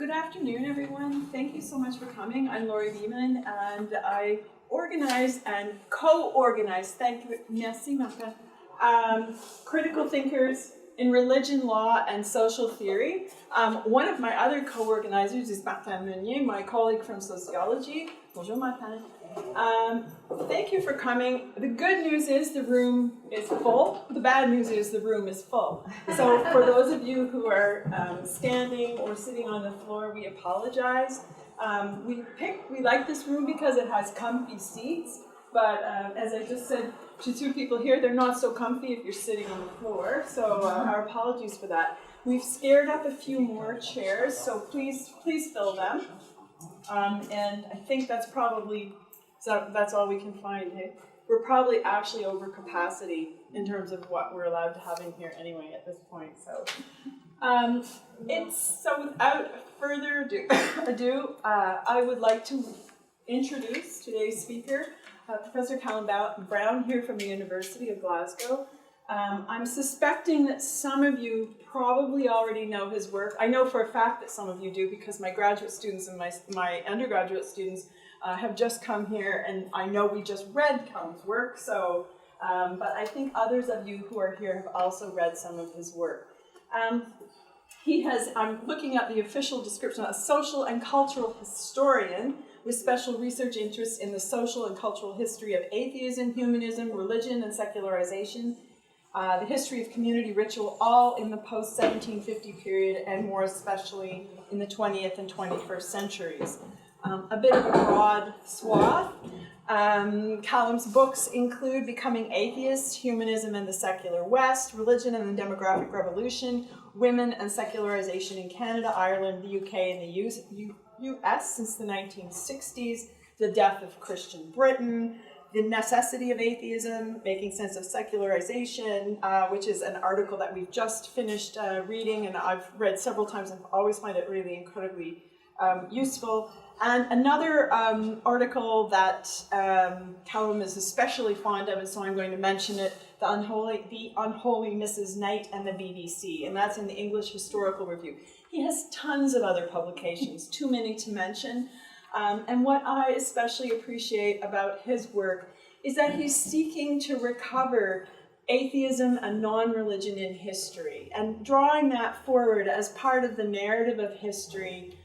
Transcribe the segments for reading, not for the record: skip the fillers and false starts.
Good afternoon, everyone. Thank you so much for coming. I'm Laurie Beeman, and I organize and co-organize, thank you, merci, Martin, critical thinkers in religion, law, and social theory. One of my other co-organizers is Martin Meunier, my colleague from sociology. Bonjour, Martin. Thank you for coming. The good news is the room is full. The bad news is the room is full. So for those of you who are standing or sitting on the floor, we apologize. We like this room because it has comfy seats, but as I just said to two people here, they're not so comfy if you're sitting on the floor, so our apologies for that. We've scared up a few more chairs, so please fill them. And I think that's probably, that's all we can find. Hey? We're probably actually over capacity in terms of what we're allowed to have in here anyway at this point. So, so without further ado, I would like to introduce today's speaker, Professor Callum Brown here from the University of Glasgow. I'm suspecting that some of you probably already know his work. I know for a fact that some of you do because my graduate students and my undergraduate students have just come here, and I know we just read Callum's work, so, but I think others of you who are here have also read some of his work. I'm looking at the official description, a social and cultural historian with special research interests in the social and cultural history of atheism, humanism, religion, and secularization, the history of community ritual, all in the post-1750 period, and more especially in the 20th and 21st centuries. A bit of a broad swath. Callum's books include Becoming Atheists, Humanism and the Secular West, Religion and the Demographic Revolution, Women and Secularization in Canada, Ireland, the UK, and the US since the 1960s, The Death of Christian Britain, The Necessity of Atheism, Making Sense of Secularization, which is an article that we've just finished reading, and I've read several times and always find it really incredibly useful. And another article that Callum is especially fond of, and so I'm going to mention it, The Unholy Mrs. Knight and the BBC, and that's in the English Historical Review. He has tons of other publications, too many to mention. And what I especially appreciate about his work is that he's seeking to recover atheism and non-religion in history, and drawing that forward as part of the narrative of history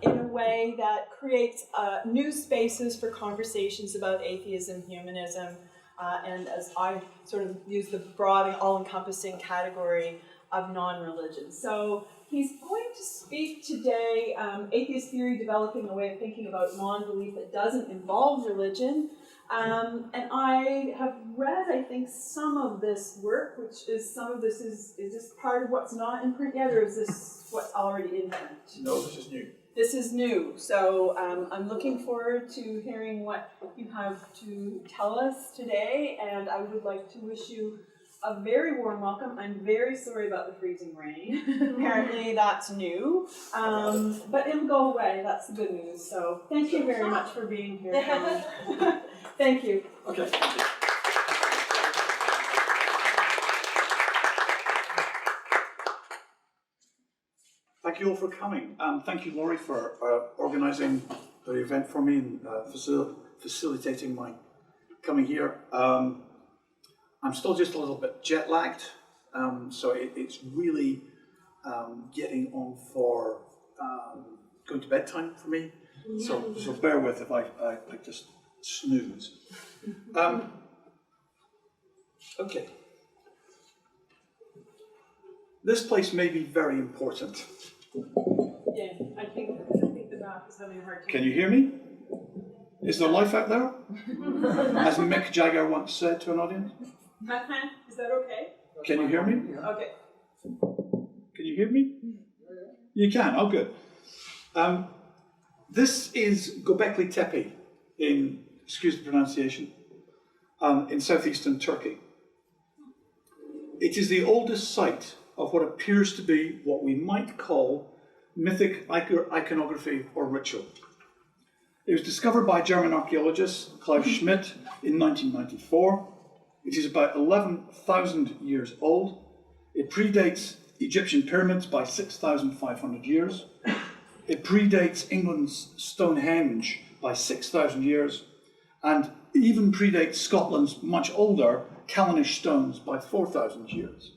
in a way that creates new spaces for conversations about atheism, humanism, and as I sort of use the broad and all-encompassing category of non-religion. So he's going to speak today, Atheist Theory, Developing a Way of Thinking About Non-Belief That Doesn't Involve Religion. And I have read, I think, some of this work, which is, some of this is this part of what's not in print yet, or is this what's already in print? No, this is new. This is new, so I'm looking forward to hearing what you have to tell us today, and I would like to wish you a very warm welcome. I'm very sorry about the freezing rain. Apparently that's new, but it'll go away. That's the good news. So thank you very much for being here. Thank you. Okay. Thank you all for coming. Thank you, Laurie, for organising the event for me and facilitating my coming here. I'm still just a little bit jet lagged, so it's really getting on for going to bedtime for me. So bear with if I just snooze. Okay. This place may be very important. Yeah, I think the bath is having a hard time. Can you hear me? Is there life out there? As Mick Jagger once said to an audience. Martin, is that okay? Can you hear me? Okay. Can you hear me? You can, oh good. This is Göbekli Tepe in, excuse the pronunciation, in southeastern Turkey. It is the oldest site of what appears to be what we might call mythic iconography or ritual. It was discovered by German archaeologist Klaus Schmidt in 1994. It is about 11,000 years old. It predates Egyptian pyramids by 6,500 years. It predates England's Stonehenge by 6,000 years, and even predates Scotland's much older Callanish stones by 4,000 years.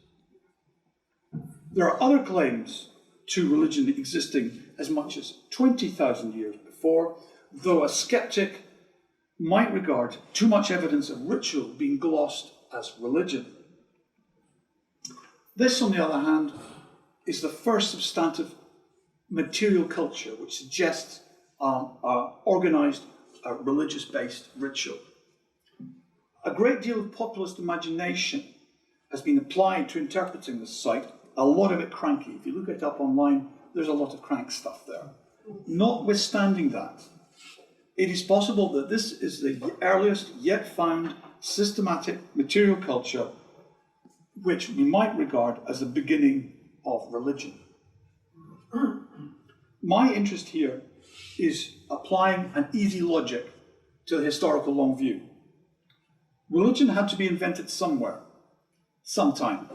There are other claims to religion existing as much as 20,000 years before, though a skeptic might regard too much evidence of ritual being glossed as religion. This, on the other hand, is the first substantive material culture which suggests organised religious-based ritual. A great deal of populist imagination has been applied to interpreting this site, a lot of it cranky. If you look it up online, there's a lot of crank stuff there. Notwithstanding that, it is possible that this is the earliest yet found systematic material culture which we might regard as the beginning of religion. My interest here is applying an easy logic to the historical long view. Religion had to be invented somewhere, sometime.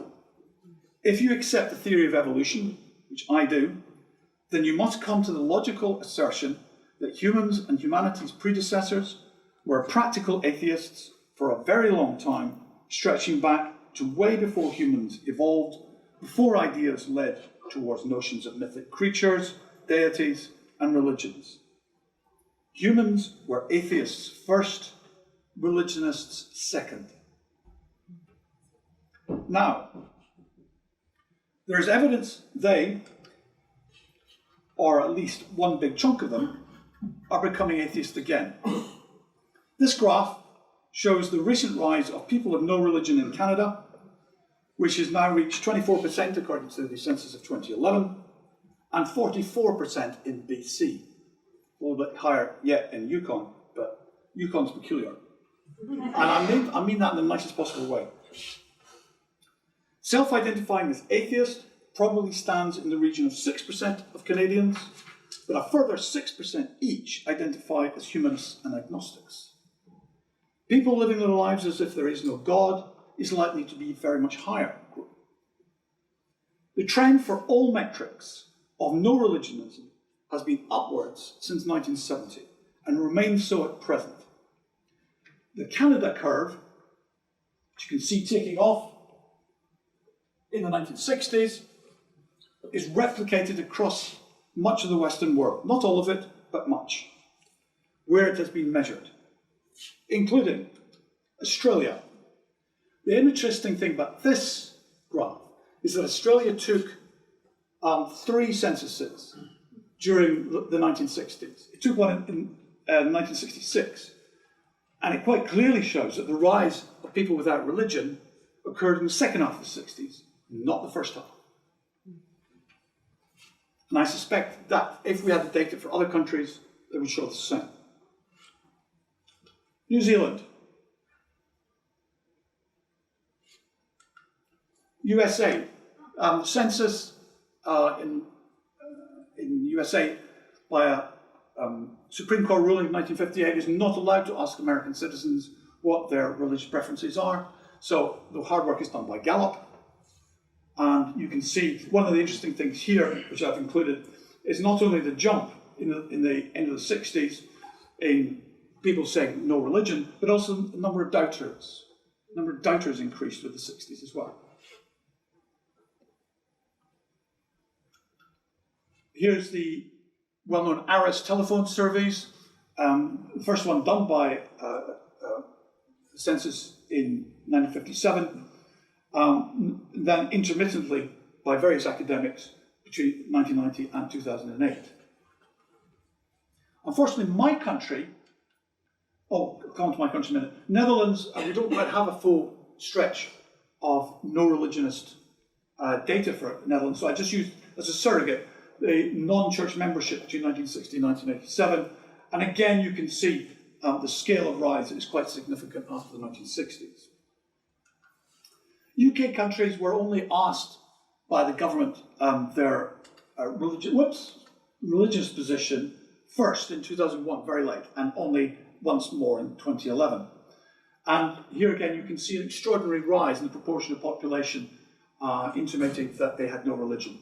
If you accept the theory of evolution, which I do, then you must come to the logical assertion that humans and humanity's predecessors were practical atheists for a very long time, stretching back to way before humans evolved, before ideas led towards notions of mythic creatures, deities, and religions. Humans were atheists first, religionists second. Now, there is evidence they, or at least one big chunk of them, are becoming atheist again. This graph shows the recent rise of people of no religion in Canada, which has now reached 24% according to the census of 2011, and 44% in BC. A little bit higher yet in Yukon, but Yukon's peculiar. And I mean that in the nicest possible way. Self-identifying as atheist probably stands in the region of 6% of Canadians, but a further 6% each identify as humanists and agnostics. People living their lives as if there is no God is likely to be very much higher. The trend for all metrics of no religionism has been upwards since 1970 and remains so at present. The Canada curve, which you can see taking off in the 1960s, is replicated across much of the Western world. Not all of it, but much, where it has been measured, including Australia. The interesting thing about this graph is that Australia took 3 censuses during the 1960s. It took one in 1966, and it quite clearly shows that the rise of people without religion occurred in the second half of the 60s, not the first half. And I suspect that if we had the data for other countries, it would show the same. New Zealand. USA. The census in USA by a Supreme Court ruling in 1958 is not allowed to ask American citizens what their religious preferences are. So the hard work is done by Gallup. And you can see one of the interesting things here, which I've included, is not only the jump in the end of the 60s in people saying no religion, but also the number of doubters. The number of doubters increased with the 60s as well. Here's the well-known ARIS telephone surveys. The first one done by the census in 1957, then intermittently by various academics between 1990 and 2008. Unfortunately, my country, I'll come on to my country in a minute, Netherlands, we don't quite have a full stretch of no religionist data for Netherlands, so I just used as a surrogate the non-church membership between 1960 and 1987. And again, you can see the scale of rise is quite significant after the 1960s. UK countries were only asked by the government their religious position first in 2001, very late, and only once more in 2011. And here again, you can see an extraordinary rise in the proportion of population intimating that they had no religion.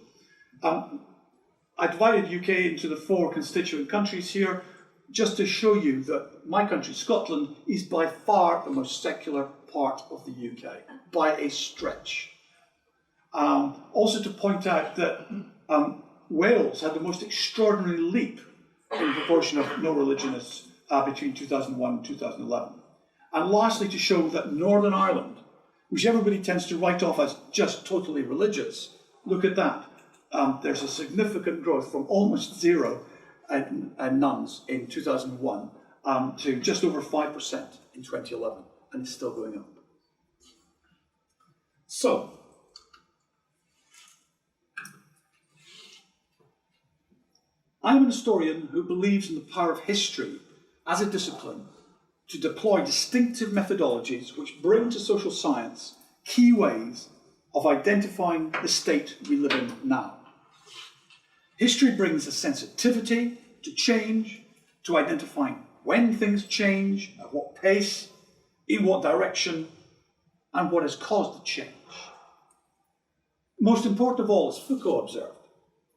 I divided UK into the 4 constituent countries here, just to show you that my country, Scotland, is by far the most secular part of the UK, by a stretch. Also to point out that Wales had the most extraordinary leap in the proportion of no-religionists between 2001 and 2011. And lastly, to show that Northern Ireland, which everybody tends to write off as just totally religious, look at that. There's a significant growth from almost 0 nuns in 2001 to just over 5% in 2011, and it's still going up. So, I'm an historian who believes in the power of history as a discipline to deploy distinctive methodologies which bring to social science key ways of identifying the state we live in now. History brings a sensitivity to change, to identifying when things change, at what pace, in what direction, and what has caused the change. Most important of all, as Foucault observed,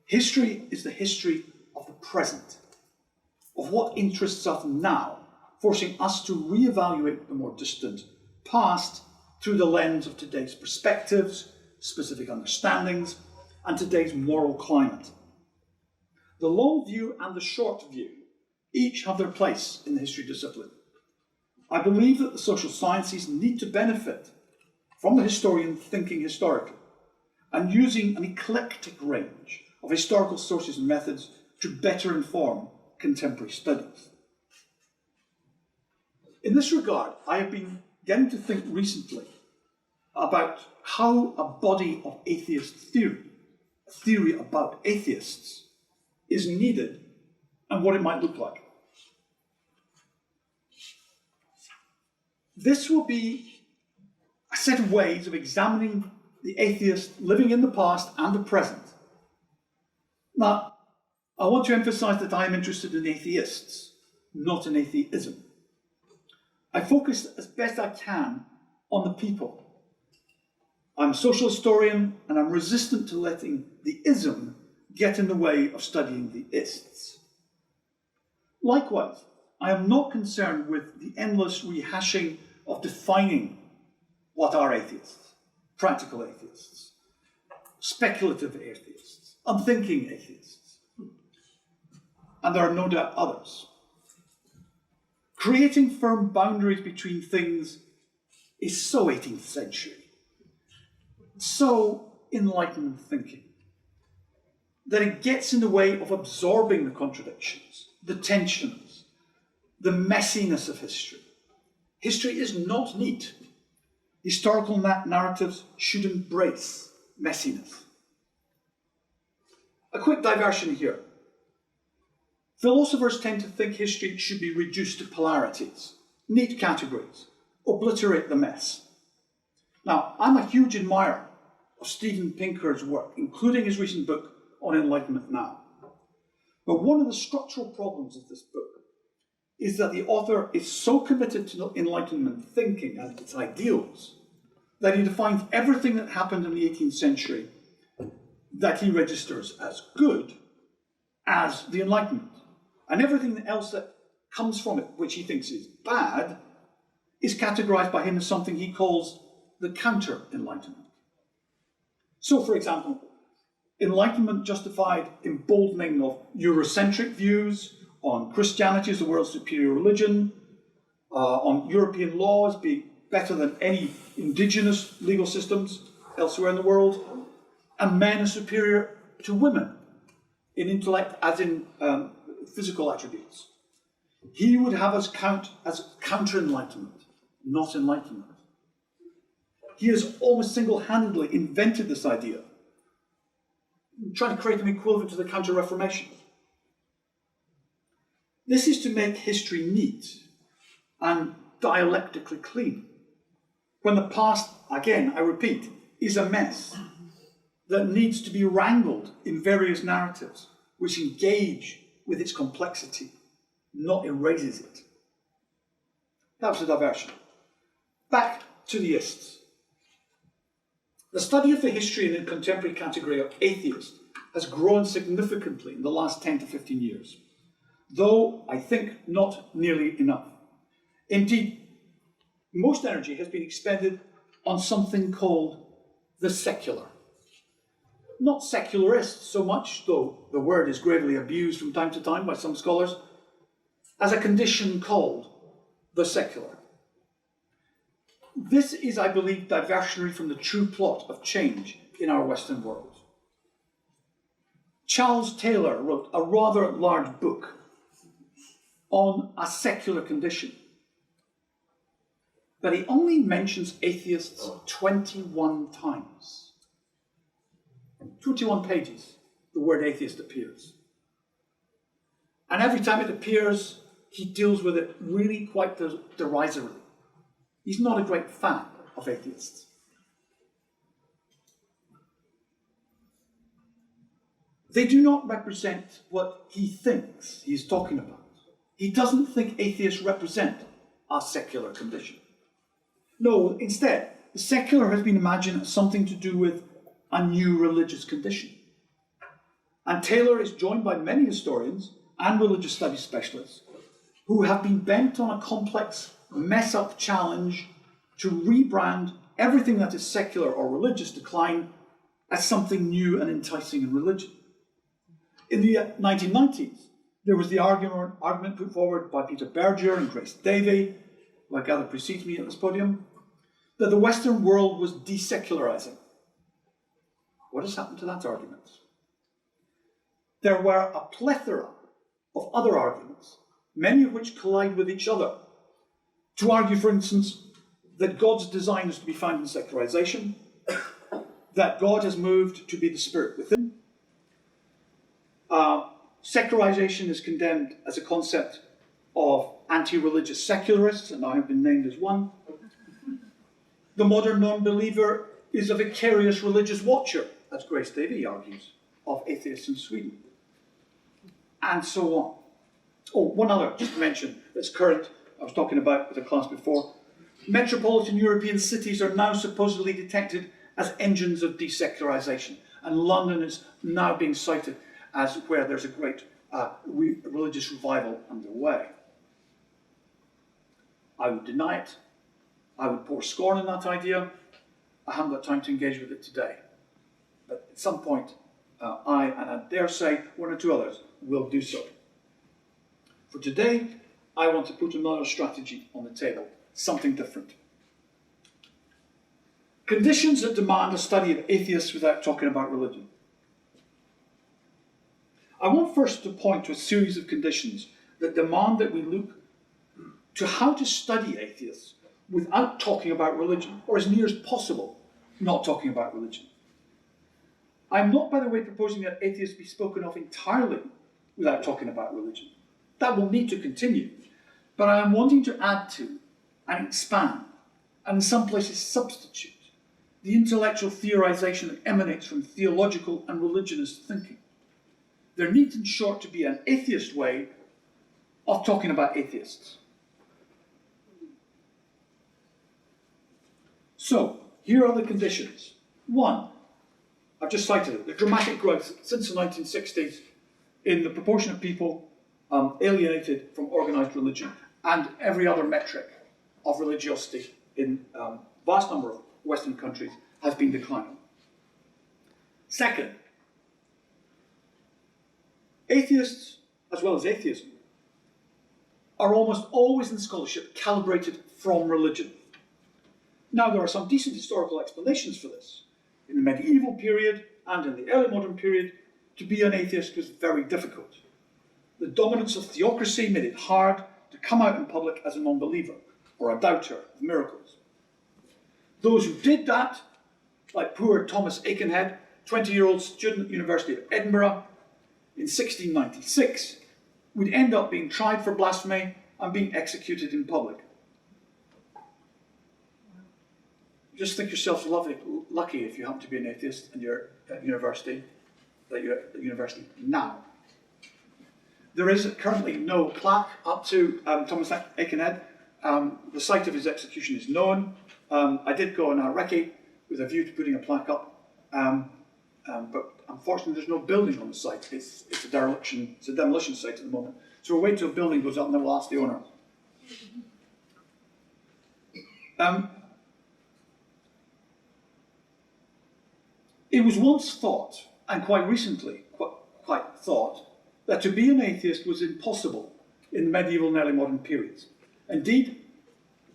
history is the history of the present, of what interests us now, forcing us to reevaluate the more distant past through the lens of today's perspectives, specific understandings, and today's moral climate. The long view and the short view each have their place in the history discipline. I believe that the social sciences need to benefit from the historian thinking historically and using an eclectic range of historical sources and methods to better inform contemporary studies. In this regard, I have been getting to think recently about how a body of atheist theory, a theory about atheists, is needed and what it might look like. This will be a set of ways of examining the atheist living in the past and the present. Now, I want to emphasize that I am interested in atheists, not in atheism. I focus as best I can on the people. I'm a social historian, and I'm resistant to letting the ism get in the way of studying the ists. Likewise, I am not concerned with the endless rehashing of defining what are atheists, practical atheists, speculative atheists, unthinking atheists. And there are no doubt others. Creating firm boundaries between things is so 18th century, so Enlightenment thinking, that it gets in the way of absorbing the contradictions, the tensions, the messiness of history. History is not neat. Historical narratives should embrace messiness. A quick diversion here. Philosophers tend to think history should be reduced to polarities, neat categories, obliterate the mess. Now, I'm a huge admirer of Steven Pinker's work, including his recent book on Enlightenment Now. But one of the structural problems of this book is that the author is so committed to Enlightenment thinking and its ideals that he defines everything that happened in the 18th century that he registers as good as the Enlightenment. And everything else that comes from it, which he thinks is bad, is categorized by him as something he calls the counter-Enlightenment. So, for example, Enlightenment justified emboldening of Eurocentric views on Christianity as the world's superior religion, on European law as being better than any indigenous legal systems elsewhere in the world, and men are superior to women in intellect as in physical attributes. He would have us count as counter-Enlightenment, not Enlightenment. He has almost single-handedly invented this idea, trying to create an equivalent to the Counter-Reformation. This is to make history neat and dialectically clean, when the past, again, I repeat, is a mess that needs to be wrangled in various narratives which engage with its complexity, not erases it. That was a diversion. Back to the ists. The study of the history in the contemporary category of atheist has grown significantly in the last 10 to 15 years, though I think not nearly enough. Indeed, most energy has been expended on something called the secular. Not secularists so much, though the word is gravely abused from time to time by some scholars, as a condition called the secular. This is, I believe, diversionary from the true plot of change in our Western world. Charles Taylor wrote a rather large book on a secular condition, but he only mentions atheists 21 times. 21 pages, the word atheist appears. And every time it appears, he deals with it really quite derisively. He's not a great fan of atheists. They do not represent what he thinks he's talking about. He doesn't think atheists represent our secular condition. No, instead, the secular has been imagined as something to do with a new religious condition. And Taylor is joined by many historians and religious studies specialists who have been bent on a complex mess-up challenge to rebrand everything that is secular or religious decline as something new and enticing in religion. In the 1990s, there was the argument put forward by Peter Berger and Grace Davey, who I gather precedes me at this podium, that the Western world was desecularizing. What has happened to that argument? There were a plethora of other arguments, many of which collide with each other, to argue, for instance, that God's design is to be found in secularization, that God has moved to be the spirit within. Secularization is condemned as a concept of anti-religious secularists, and I have been named as one. The modern non-believer is a vicarious religious watcher, as Grace Davey argues, of atheists in Sweden, and so on. Oh, one other, just to mention, that's current, I was talking about with a class before. Metropolitan European cities are now supposedly detected as engines of desecularization, and London is now being cited as where there's a great religious revival underway. I would deny it. I would pour scorn on that idea. I haven't got time to engage with it today. But at some point, I, and I dare say one or two others, will do so. For today, I want to put another strategy on the table, something different. Conditions that demand a study of atheists without talking about religion. I want first to point to a series of conditions that demand that we look to how to study atheists without talking about religion, or as near as possible, not talking about religion. I am not, by the way, proposing that atheists be spoken of entirely without talking about religion. That will need to continue, but I am wanting to add to and expand, and in some places substitute, the intellectual theorization that emanates from theological and religionist thinking. There needs, in short, to be an atheist way of talking about atheists. So, here are the conditions. One, I've just cited it, the dramatic growth since the 1960s in the proportion of people alienated from organised religion and every other metric of religiosity in a vast number of Western countries has been declining. Second, atheists, as well as atheism, are almost always in scholarship calibrated from religion. Now, there are some decent historical explanations for this. In the medieval period and in the early modern period, to be an atheist was very difficult. The dominance of theocracy made it hard to come out in public as a non-believer or a doubter of miracles. Those who did that, like poor Thomas Aikenhead, 20-year-old student at the University of Edinburgh, in 1696, would end up being tried for blasphemy and being executed in public. Just think yourself lucky if you happen to be an atheist and you're at university, that you're at university now. There is currently no plaque up to Thomas Aikenhead. The site of his execution is known. I did go on a recce with a view to putting a plaque up, but Unfortunately, there's no building on the site. It's a dereliction, it's a demolition site at the moment. So we're waiting till a building goes up and then we'll ask the owner. It was once thought, and quite recently quite thought, that to be an atheist was impossible in the medieval and early modern periods. Indeed,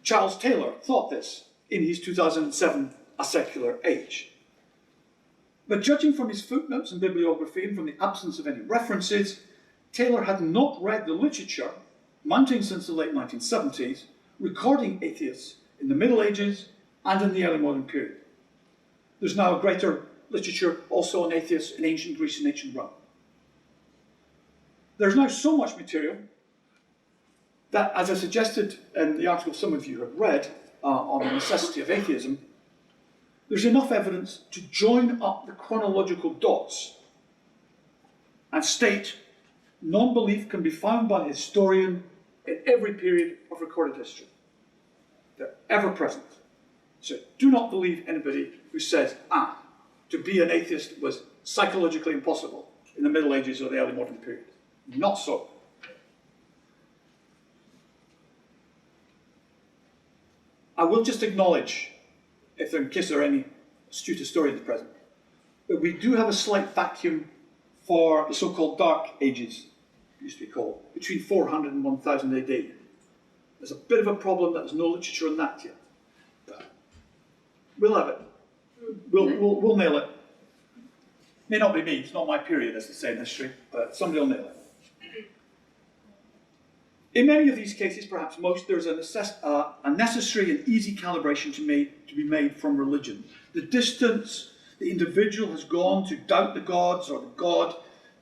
Charles Taylor thought this in his 2007 A Secular Age. But judging from his footnotes and bibliography and from the absence of any references, Taylor had not read the literature, mounting since the late 1970s, recording atheists in the Middle Ages and in the early modern period. There's now a greater literature also on atheists in ancient Greece and ancient Rome. There's now so much material that, as I suggested in the article some of you have read on the necessity of atheism, there's enough evidence to join up the chronological dots and state non-belief can be found by the historian in every period of recorded history. They're ever present. So do not believe anybody who says, to be an atheist was psychologically impossible in the Middle Ages or the early modern period. Not so. I will just acknowledge, in case there are any astute historians present, that we do have a slight vacuum for the so-called Dark Ages, it used to be called, between 400 and 1000 AD. There's a bit of a problem that there's no literature on that yet. But we'll have it. We'll nail it. May not be me, it's not my period, as they say in history, but somebody will nail it. In many of these cases, perhaps most, there's a necessary and easy calibration to be made from religion. The distance the individual has gone to doubt the gods or the God,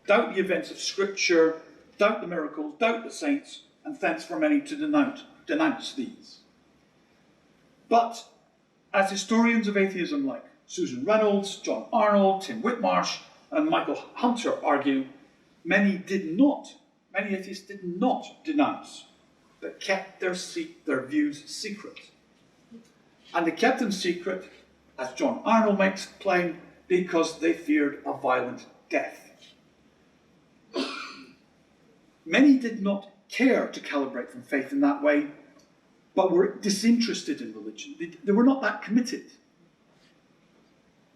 doubt the events of Scripture, doubt the miracles, doubt the saints, and thence for many to denounce these. But as historians of atheism like Susan Reynolds, John Arnold, Tim Whitmarsh, and Michael Hunter argue, many atheists did not denounce, but kept their views secret. And they kept them secret, as John Arnold makes plain, because they feared a violent death. Many did not care to calibrate from faith in that way, but were disinterested in religion. They were not that committed.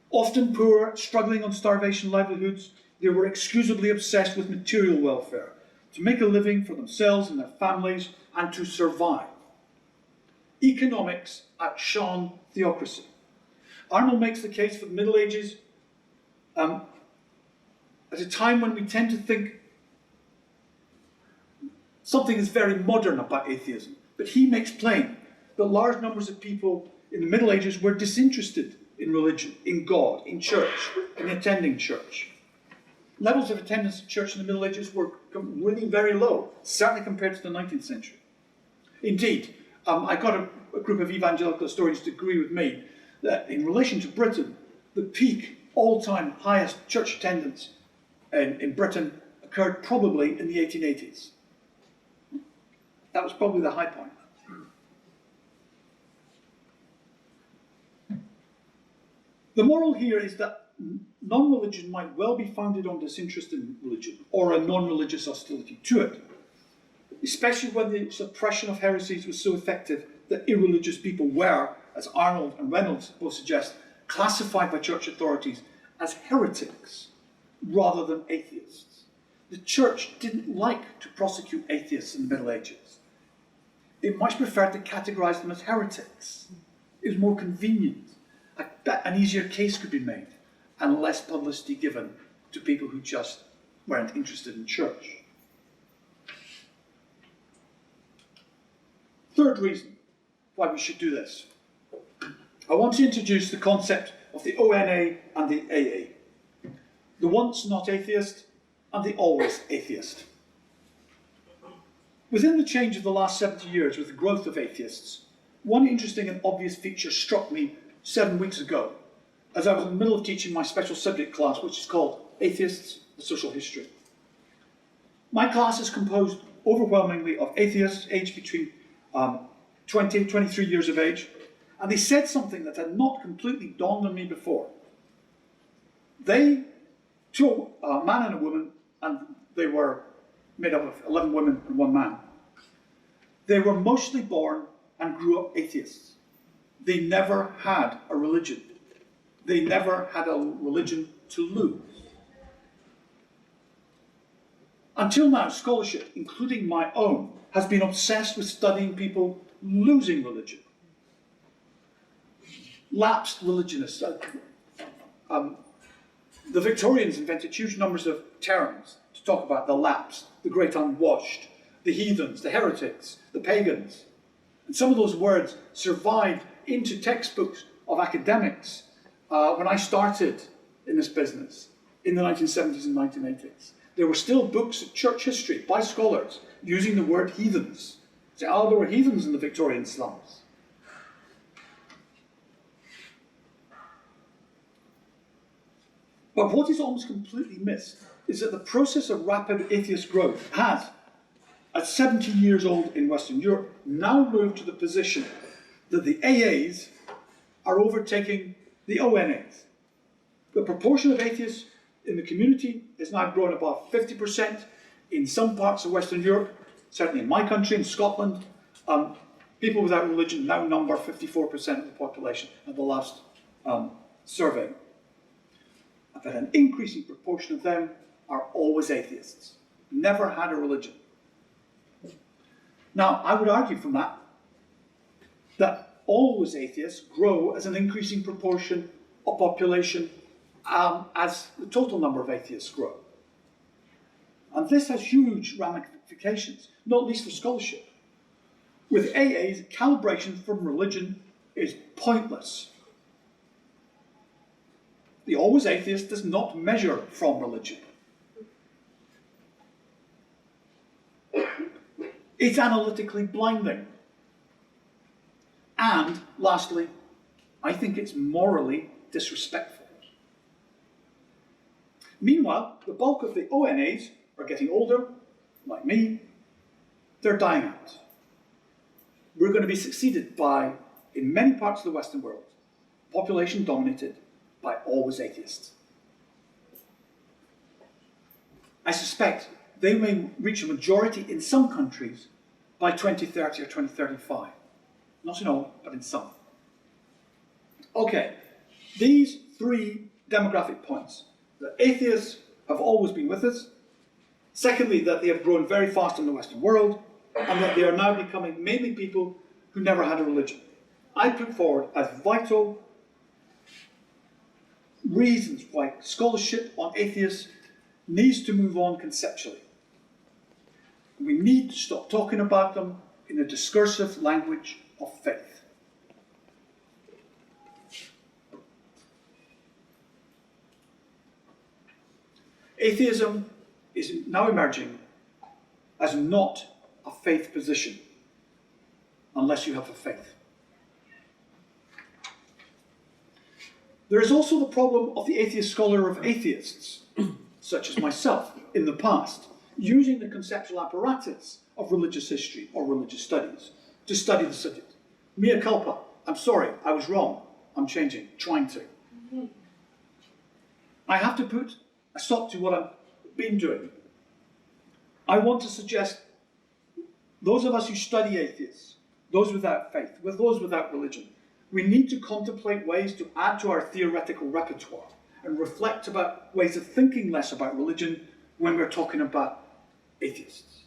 Often poor, struggling on starvation livelihoods, they were excusably obsessed with material welfare, to make a living for themselves and their families, and to survive. Economics outshone theocracy. Arnold makes the case for the Middle Ages at a time when we tend to think something is very modern about atheism. But he makes plain that large numbers of people in the Middle Ages were disinterested in religion, in God, in church, in attending church. Levels of attendance at church in the Middle Ages were really very low, certainly compared to the 19th century. Indeed, I got a group of evangelical historians to agree with me that in relation to Britain, the peak, all-time highest church attendance in Britain occurred probably in the 1880s. That was probably the high point. The moral here is that non-religion might well be founded on disinterest in religion or a non-religious hostility to it, especially when the suppression of heresies was so effective that irreligious people were, as Arnold and Reynolds both suggest, classified by church authorities as heretics rather than atheists. The church didn't like to prosecute atheists in the Middle Ages. It much preferred to categorize them as heretics. It was more convenient. An easier case could be made and less publicity given to people who just weren't interested in church. Third reason why we should do this. I want to introduce the concept of the ONA and the AA. The once not atheist and the always atheist. Within the change of the last 70 years with the growth of atheists, one interesting and obvious feature struck me 7 weeks ago as I was in the middle of teaching my special subject class, which is called Atheists, a Social History. My class is composed overwhelmingly of atheists aged between 20 and 23 years of age, and they said something that had not completely dawned on me before. They a man and a woman, and they were made up of 11 women and 1 man. They were mostly born and grew up atheists. They never had a religion. They never had a religion to lose. Until now, scholarship, including my own, has been obsessed with studying people losing religion. Lapsed religionists. The Victorians invented huge numbers of terms to talk about the lapsed, the great unwashed, the heathens, the heretics, the pagans. And some of those words survived into textbooks of academics when I started in this business in the 1970s and 1980s. There were still books of church history by scholars using the word heathens. Say, oh, there were heathens in the Victorian slums. But what is almost completely missed is that the process of rapid atheist growth has, at 70 years old in Western Europe, now moved to the position that the AAs are overtaking the ONAs. The proportion of atheists in the community is now grown above 50% in some parts of Western Europe, certainly in my country, in Scotland. People without religion now number 54% of the population at the last survey. But an increasing proportion of them are always atheists, never had a religion. Now, I would argue from that always atheists grow as an increasing proportion of population as the total number of atheists grow. And this has huge ramifications, not least for scholarship. With AAs, calibration from religion is pointless. The always atheist does not measure from religion. It's analytically blinding. And, lastly, I think it's morally disrespectful. Meanwhile, the bulk of the ONAs are getting older, like me. They're dying out. We're going to be succeeded by, in many parts of the Western world, population dominated by always atheists. I suspect they may reach a majority in some countries by 2030 or 2035. Not in all, but in some. Okay, these 3 demographic points. That atheists have always been with us. Secondly, that they have grown very fast in the Western world, and that they are now becoming mainly people who never had a religion. I put forward as vital reasons why scholarship on atheists needs to move on conceptually. We need to stop talking about them in a discursive language of faith. Atheism is now emerging as not a faith position, unless you have a faith. There is also the problem of the atheist scholar of atheists, such as myself, in the past, using the conceptual apparatus of religious history or religious studies to study the subject. Mea culpa, I'm sorry, I was wrong, I'm changing, trying to. I have to put a stop to what I've been doing. I want to suggest those of us who study atheists, those without faith, with those without religion, we need to contemplate ways to add to our theoretical repertoire and reflect about ways of thinking less about religion when we're talking about atheists.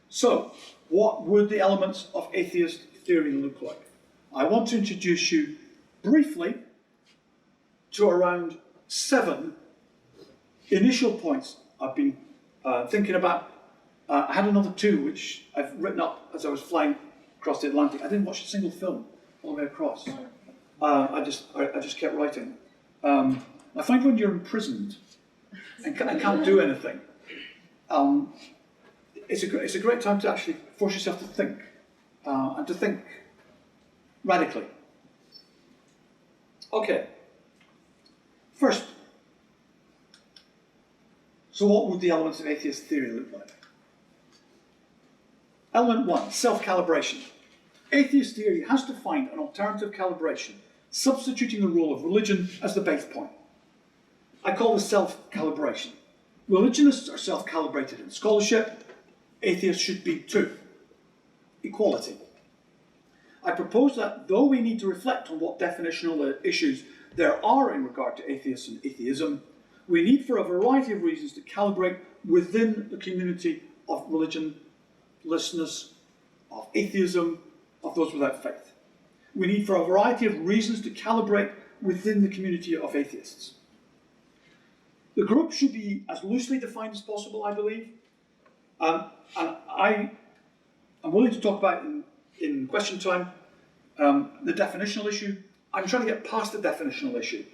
So, what would the elements of atheist theory look like? I want to introduce you briefly to around 7 initial points I've been thinking about. I had another 2 which I've written up as I was flying across the Atlantic. I didn't watch a single film all the way across. I just kept writing. I find when you're imprisoned and can't do anything, it's a great time to actually force yourself to think, and to think radically. Okay. First, so what would the elements of atheist theory look like? Element 1, self-calibration. Atheist theory has to find an alternative calibration, substituting the role of religion as the base point. I call this self-calibration. Religionists are self-calibrated in scholarship. Atheists should be too. Equality. I propose that though we need to reflect on what definitional issues there are in regard to atheists and atheism, we need for a variety of reasons to calibrate within the community of religionlessness, of atheism, of those without faith. We need for a variety of reasons to calibrate within the community of atheists. The group should be as loosely defined as possible, I believe. And I'm willing to talk about in question time the definitional issue. I'm trying to get past the definitional issue.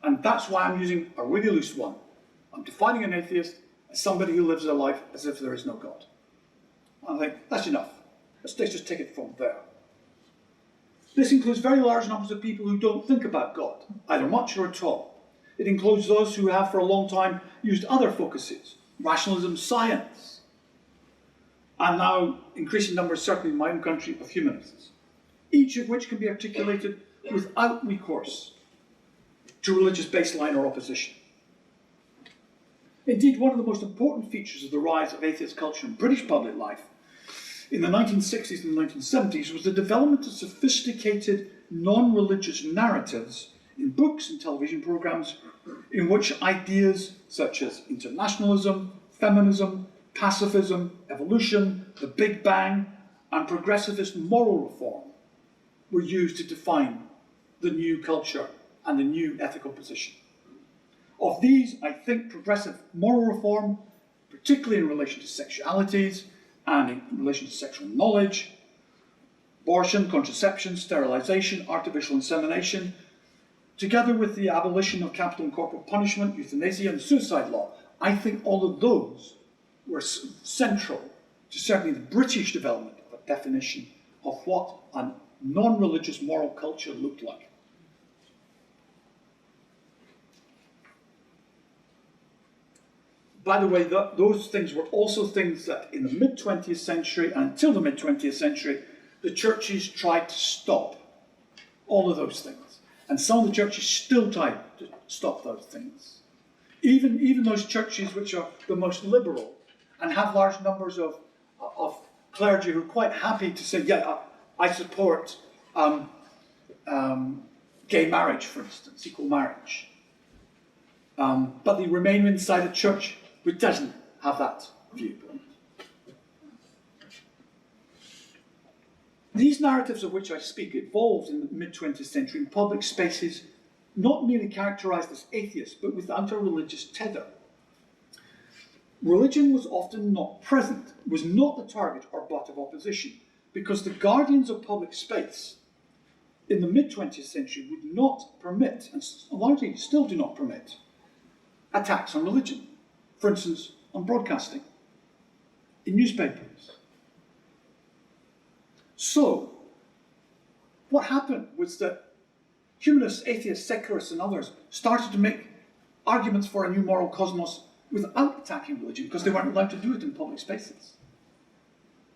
And that's why I'm using a really loose one. I'm defining an atheist as somebody who lives their life as if there is no God. And I think that's enough. Let's just take it from there. This includes very large numbers of people who don't think about God, either much or at all. It includes those who have for a long time used other focuses, rationalism, science, and now increasing numbers, certainly in my own country, of humanists, each of which can be articulated without recourse to religious baseline or opposition. Indeed, one of the most important features of the rise of atheist culture in British public life in the 1960s and 1970s was the development of sophisticated non-religious narratives in books and television programs in which ideas such as internationalism, feminism, pacifism, evolution, the Big Bang, and progressivist moral reform were used to define the new culture and the new ethical position. Of these, I think progressive moral reform, particularly in relation to sexualities and in relation to sexual knowledge, abortion, contraception, sterilisation, artificial insemination, together with the abolition of capital and corporal punishment, euthanasia and suicide law, I think all of those were central to certainly the British development of a definition of what a non-religious moral culture looked like. By the way, those things were also things that in the mid-20th century and until the mid-20th century, the churches tried to stop. All of those things. And some of the churches still try to stop those things. Even those churches which are the most liberal and have large numbers of clergy who are quite happy to say, yeah, I support gay marriage, for instance, equal marriage. But they remain inside a church which doesn't have that viewpoint. These narratives of which I speak evolved in the mid-20th century in public spaces not merely characterised as atheists, but without a religious tether. Religion was often not present, was not the target or butt of opposition, because the guardians of public space in the mid-20th century would not permit, and largely still do not permit, attacks on religion. For instance, on broadcasting, in newspapers. So, what happened was that humanists, atheists, secularists and others started to make arguments for a new moral cosmos without attacking religion because they weren't allowed to do it in public spaces.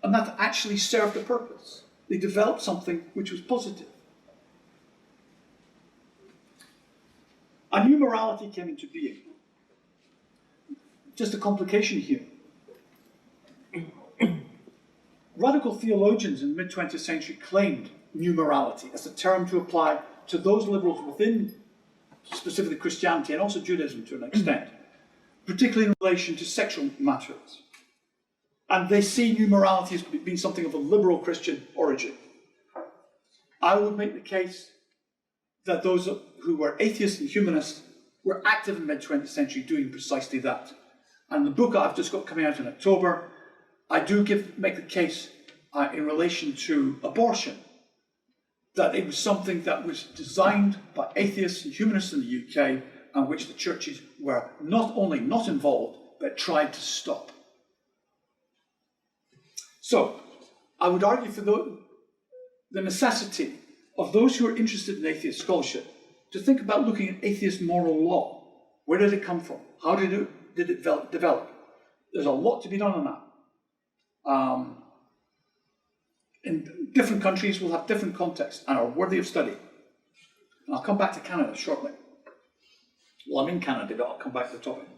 And that actually served a purpose. They developed something which was positive. A new morality came into being. Just a complication here. Radical theologians in the mid-20th century claimed new morality as a term to apply to those liberals within specifically Christianity and also Judaism to an extent, particularly in relation to sexual matters. And they see new morality as being something of a liberal Christian origin. I would make the case that those who were atheists and humanists were active in the mid-20th century doing precisely that. And the book I've just got coming out in October, I do make the case in relation to abortion, that it was something that was designed by atheists and humanists in the UK, and which the churches were not only not involved, but tried to stop. So, I would argue for the necessity of those who are interested in atheist scholarship to think about looking at atheist moral law. Where did it come from? How did it develop? There's a lot to be done on that. In different countries will have different contexts and are worthy of study. And I'll come back to Canada shortly. Well, I'm in Canada, but I'll come back to the topic.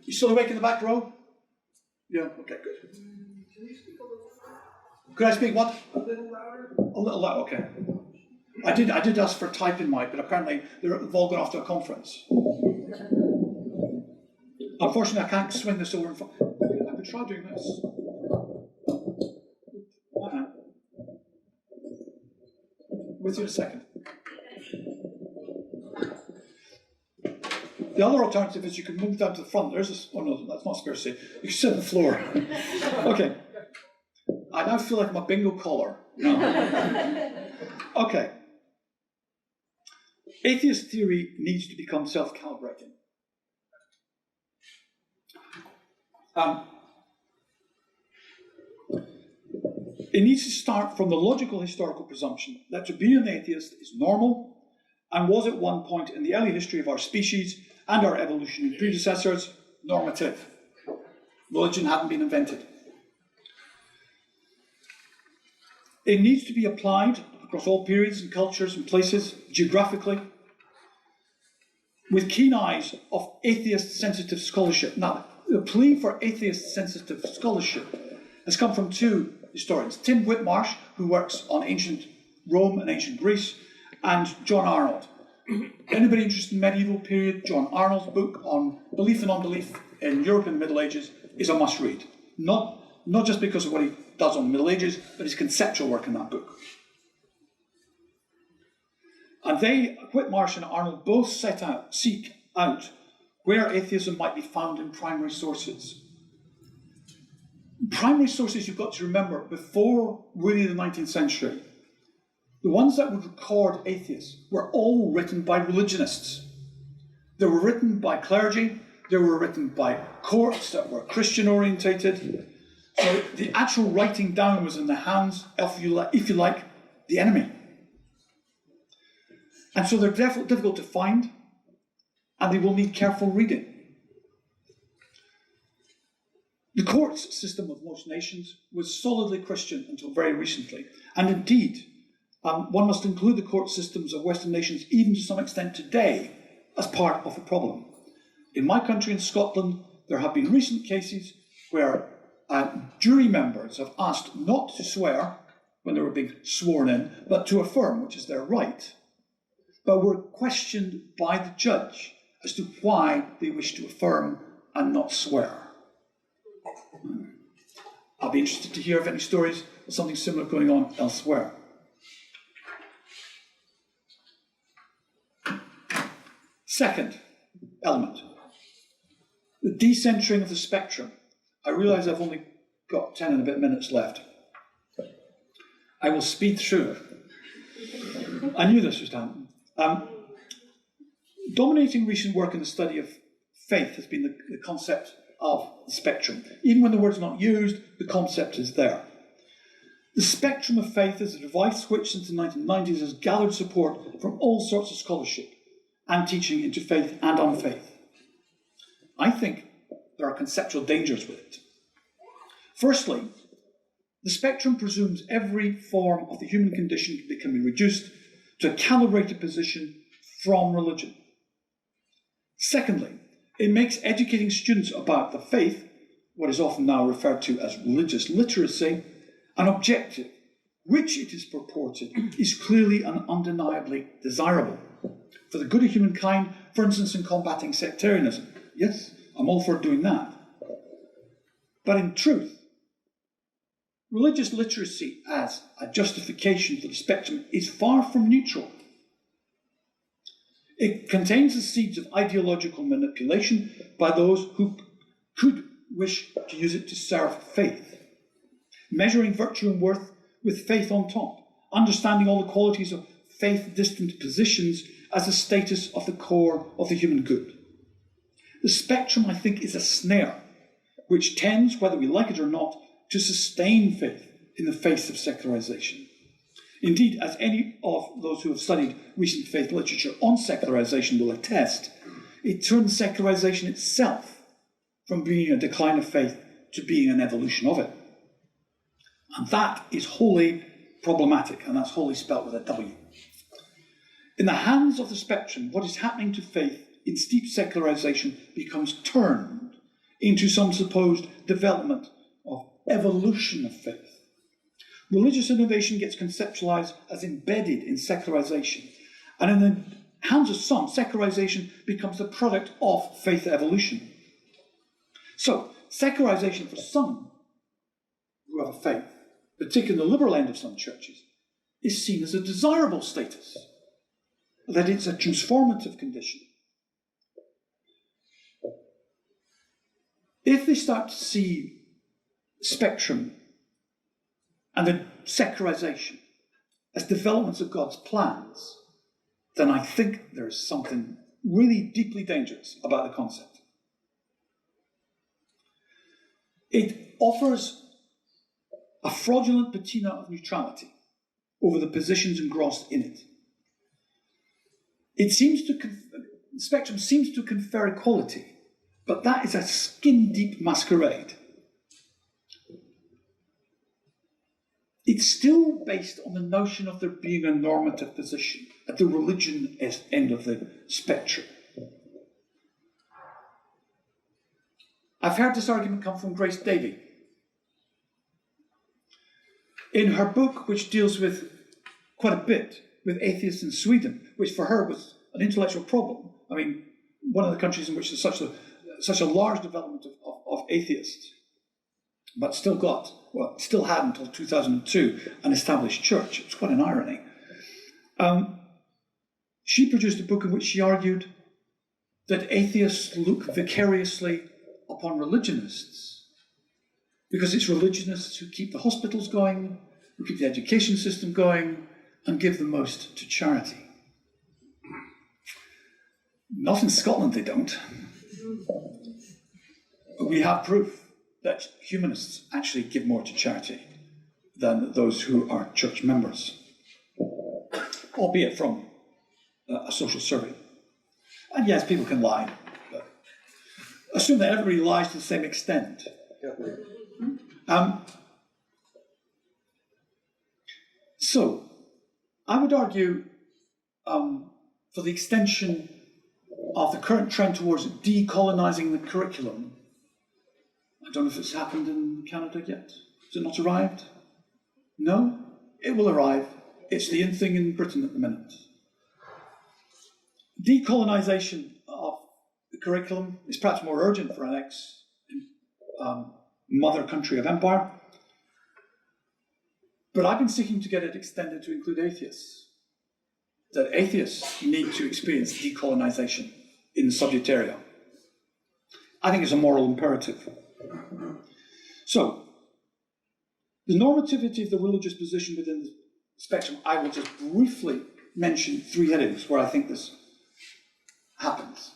You still awake in the back row? Yeah, okay, good. Could I speak what? A little louder. A little louder, okay. I did ask for a typing mic, but apparently they've all gone off to a conference. Unfortunately, I can't swing this over in front. I could try doing this. With you in a second. The other alternative is you can move down to the front. There's a, oh no, that's not spare seat. You can sit on the floor. Okay. I now feel like I'm a bingo caller. No. Okay. Atheist theory needs to become self-calibrating. It needs to start from the logical historical presumption that to be an atheist is normal and was at one point in the early history of our species and our evolutionary predecessors normative. Religion hadn't been invented. It needs to be applied across all periods and cultures and places, geographically, with keen eyes of atheist-sensitive scholarship. Now, the plea for atheist-sensitive scholarship has come from two historians, Tim Whitmarsh, who works on ancient Rome and ancient Greece, and John Arnold. Anybody interested in medieval period, John Arnold's book on belief and unbelief in Europe in the Middle Ages is a must-read. Not just because of what he does on the Middle Ages, but his conceptual work in that book. And Whitmarsh and Arnold, both seek out where atheism might be found in primary sources. Primary sources, you've got to remember, before really the 19th century, the ones that would record atheists were all written by religionists. They were written by clergy, they were written by courts that were Christian-orientated. So the actual writing down was in the hands, if you like, the enemy. And so they're difficult to find, and they will need careful reading. The courts system of most nations was solidly Christian until very recently. And indeed, one must include the court systems of Western nations, even to some extent today, as part of the problem. In my country, in Scotland, there have been recent cases where jury members have asked not to swear when they were being sworn in, but to affirm, which is their right, but were questioned by the judge as to why they wish to affirm and not swear. I'll be interested to hear of any stories of something similar going on elsewhere. Second element, the decentering of the spectrum. I realise I've only got 10 and a bit minutes left. I will speed through. I knew this was happening. Dominating recent work in the study of faith has been the concept of the spectrum. Even when the word's not used, the concept is there. The spectrum of faith is a device which, since the 1990s, has gathered support from all sorts of scholarship and teaching into faith and unfaith. I think there are conceptual dangers with it. Firstly, the spectrum presumes every form of the human condition can be reduced to a calibrated position from religion. Secondly, it makes educating students about the faith, what is often now referred to as religious literacy, an objective, which it is purported is clearly and undeniably desirable for the good of humankind, for instance, in combating sectarianism. Yes, I'm all for doing that. But in truth, religious literacy as a justification for the spectrum is far from neutral. It contains the seeds of ideological manipulation by those who could wish to use it to serve faith, measuring virtue and worth with faith on top, understanding all the qualities of faith-distant positions as a status of the core of the human good. The spectrum, I think, is a snare, which tends, whether we like it or not, to sustain faith in the face of secularization. Indeed, as any of those who have studied recent faith literature on secularization will attest, it turns secularization itself from being a decline of faith to being an evolution of it. And that is wholly problematic, and that's wholly spelt with a W. In the hands of the spectrum, what is happening to faith in steep secularization becomes turned into some supposed development of evolution of faith. Religious innovation gets conceptualized as embedded in secularization, and in the hands of some, secularization becomes the product of faith evolution. So, secularization for some who have a faith, particularly in the liberal end of some churches, is seen as a desirable status, that it's a transformative condition. If they start to see spectrum and the secularization as developments of God's plans, then I think there is something really deeply dangerous about the concept. It offers a fraudulent patina of neutrality over the positions engrossed in it. It seems to the spectrum seems to confer equality, but that is a skin-deep masquerade. It's still based on the notion of there being a normative position at the religion end of the spectrum. I've heard this argument come from Grace Davey. In her book, which deals with quite a bit with atheists in Sweden, which for her was an intellectual problem. I mean, one of the countries in which there's such a large development of atheists, but still had until 2002 an established church. It's quite an irony. She produced a book in which she argued that atheists look vicariously upon religionists because it's religionists who keep the hospitals going, who keep the education system going, and give the most to charity. Not in Scotland, they don't. But we have proof that humanists actually give more to charity than those who are church members, albeit from a social survey. And yes, people can lie, but assume that everybody lies to the same extent. So, I would argue for the extension of the current trend towards decolonizing the curriculum. I don't know if it's happened in Canada yet. Has it not arrived? No? It will arrive. It's the in thing in Britain at the minute. Decolonization of the curriculum is perhaps more urgent for an ex-mother country of empire. But I've been seeking to get it extended to include atheists. That atheists need to experience decolonization in the subject area. I think it's a moral imperative. So, the normativity of the religious position within the spectrum, I will just briefly mention three headings where I think this happens.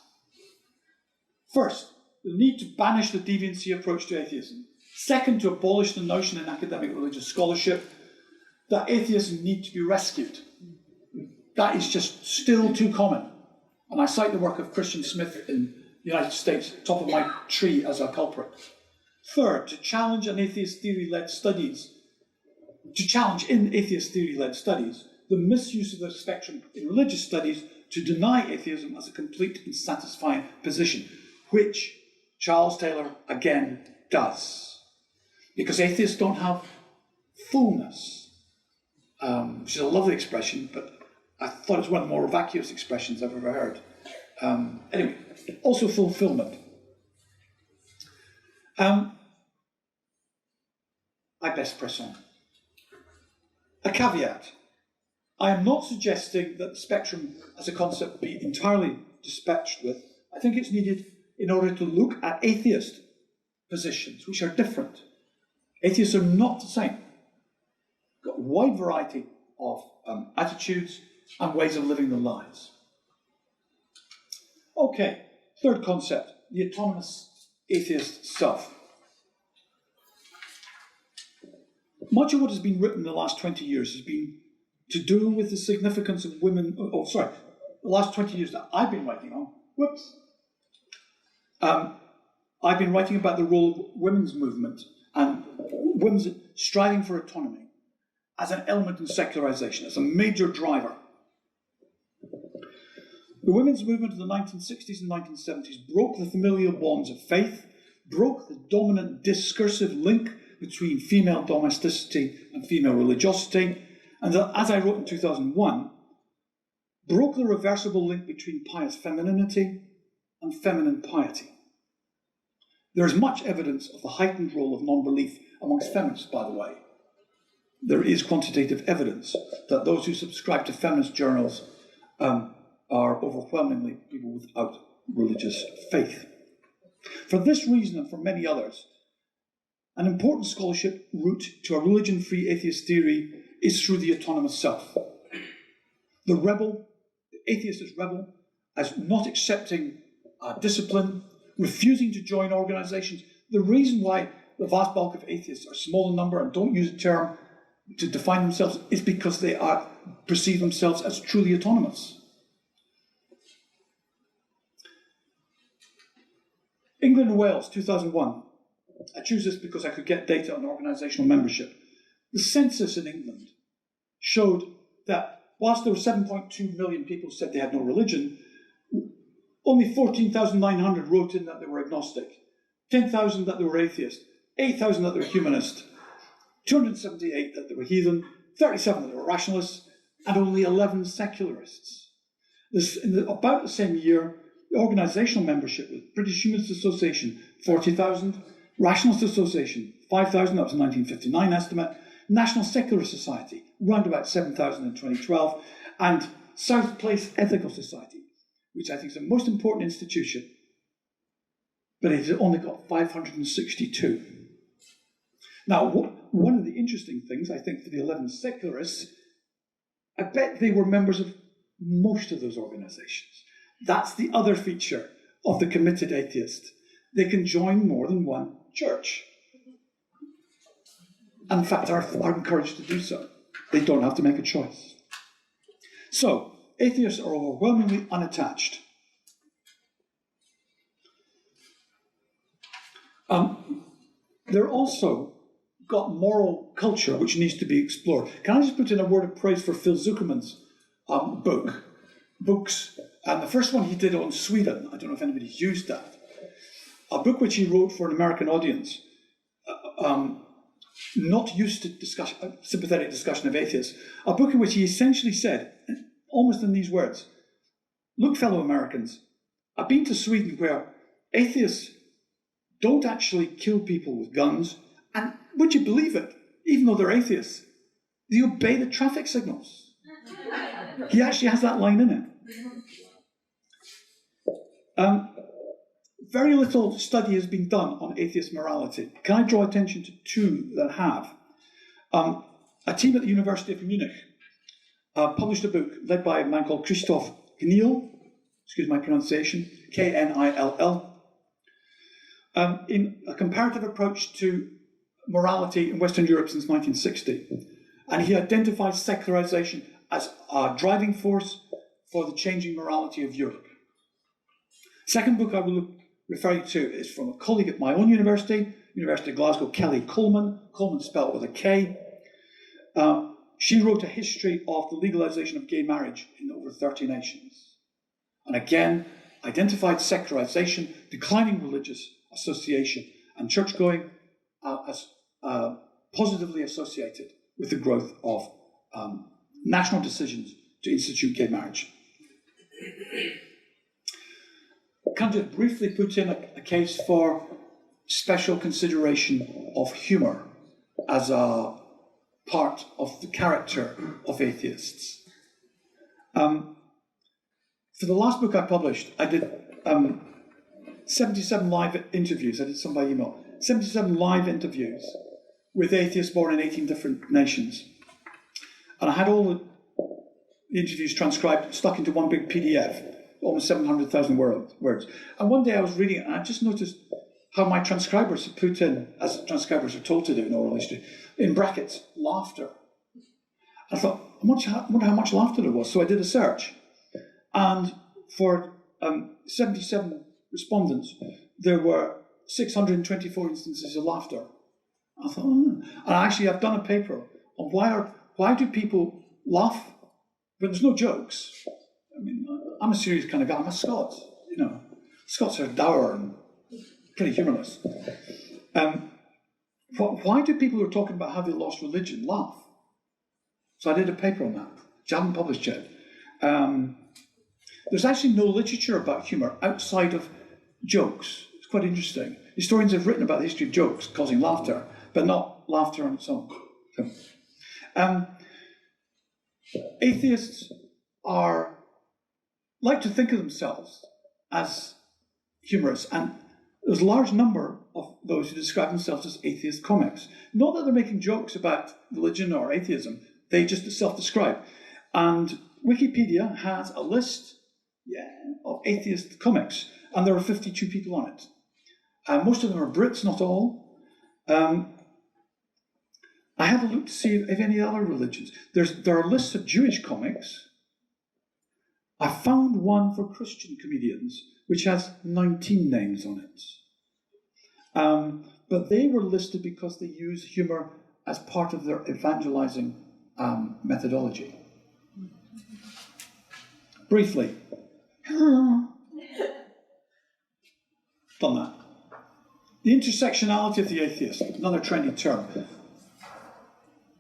First, the need to banish the deviancy approach to atheism. Second, to abolish the notion in academic religious scholarship that atheists need to be rescued. That is just still too common. And I cite the work of Christian Smith in the United States, top of my tree, as a culprit. Third, to challenge in atheist theory-led studies, the misuse of the spectrum in religious studies to deny atheism as a complete and satisfying position, which Charles Taylor again does. Because atheists don't have fullness, which is a lovely expression, but I thought it was one of the more vacuous expressions I've ever heard. Anyway, also fulfillment. I best press on. A caveat. I am not suggesting that the spectrum as a concept be entirely dispatched with. I think it's needed in order to look at atheist positions, which are different. Atheists are not the same. Got a wide variety of attitudes and ways of living their lives. Okay, third concept, the autonomous atheist self. Much of what has been written in the last 20 years has been to do with the significance of women, the last 20 years that I've been writing on, I've been writing about the role of women's movement and women's striving for autonomy as an element in secularization, as a major driver. The women's movement of the 1960s and 1970s broke the familial bonds of faith, broke the dominant discursive link between female domesticity and female religiosity, and as I wrote in 2001, broke the reversible link between pious femininity and feminine piety. There is much evidence of the heightened role of non-belief amongst feminists, by the way. There is quantitative evidence that those who subscribe to feminist journals are overwhelmingly people without religious faith. For this reason and for many others, an important scholarship route to a religion-free atheist theory is through the autonomous self. The rebel, the atheist is rebel, as not accepting discipline, refusing to join organizations. The reason why the vast bulk of atheists are small in number and don't use a term to define themselves is because they perceive themselves as truly autonomous. England and Wales, 2001. I choose this because I could get data on organisational membership. The census in England showed that whilst there were 7.2 million people who said they had no religion, only 14,900 wrote in that they were agnostic, 10,000 that they were atheist, 8,000 that they were humanist, 278 that they were heathen, 37 that they were rationalists, and only 11 secularists. In about the same year, the organisational membership was British Humanist Association, 40,000, Rationalist Association, 5,000, that was a 1959 estimate, National Secular Society, round about 7,000 in 2012, and South Place Ethical Society, which I think is the most important institution, but it has only got 562. Now, one of the interesting things, I think, for the 11 secularists, I bet they were members of most of those organisations. That's the other feature of the committed atheist. They can join more than one church. And in fact, are encouraged to do so. They don't have to make a choice. So, atheists are overwhelmingly unattached. They're also got moral culture which needs to be explored. Can I just put in a word of praise for Phil Zuckerman's books? And the first one he did on Sweden, I don't know if anybody's used that, a book which he wrote for an American audience, not used to sympathetic discussion of atheists, a book in which he essentially said, almost in these words, look, fellow Americans, I've been to Sweden where atheists don't actually kill people with guns, and would you believe it, even though they're atheists, they obey the traffic signals. He actually has that line in it. Very little study has been done on atheist morality. Can I draw attention to two that have? A team at the University of Munich published a book led by a man called Christoph Knill, excuse my pronunciation, K-N-I-L-L, in a comparative approach to morality in Western Europe since 1960. And he identifies secularization as a driving force for the changing morality of Europe. Second book I will refer you to is from a colleague at my own university, University of Glasgow, Kelly Coleman spelled with a K. She wrote a history of the legalization of gay marriage in over 30 nations. And again, identified secularization, declining religious association, and church-going as positively associated with the growth of national decisions to institute gay marriage. Can I just briefly put in a case for special consideration of humour as a part of the character of atheists? For the last book I published, I did 77 live interviews. I did some by email. 77 live interviews with atheists born in 18 different nations. And I had all the interviews transcribed, stuck into one big PDF, almost 700,000 words. And one day I was reading it, and I just noticed how my transcribers had put in, as transcribers are told to do in oral history, in brackets, laughter. I thought, I wonder how much laughter there was. So I did a search. And for 77 respondents, there were 624 instances of laughter. I thought, And actually I've done a paper on why do people laugh when there's no jokes? I mean, I'm a serious kind of guy. I'm a Scot, you know. Scots are dour and pretty humorless. Why do people who are talking about how they lost religion laugh? So I did a paper on that, which I haven't published yet. There's actually no literature about humour outside of jokes. It's quite interesting. Historians have written about the history of jokes causing laughter, but not laughter on its own. Atheists like to think of themselves as humorous, and there's a large number of those who describe themselves as atheist comics. Not that they're making jokes about religion or atheism, they just self-describe. And Wikipedia has a list of atheist comics, and there are 52 people on it. Most of them are Brits, not all. I had a look to see if any other religions. There are lists of Jewish comics. I found one for Christian comedians, which has 19 names on it. But they were listed because they use humour as part of their evangelizing methodology. Briefly. Done that. The intersectionality of the atheist, another trendy term.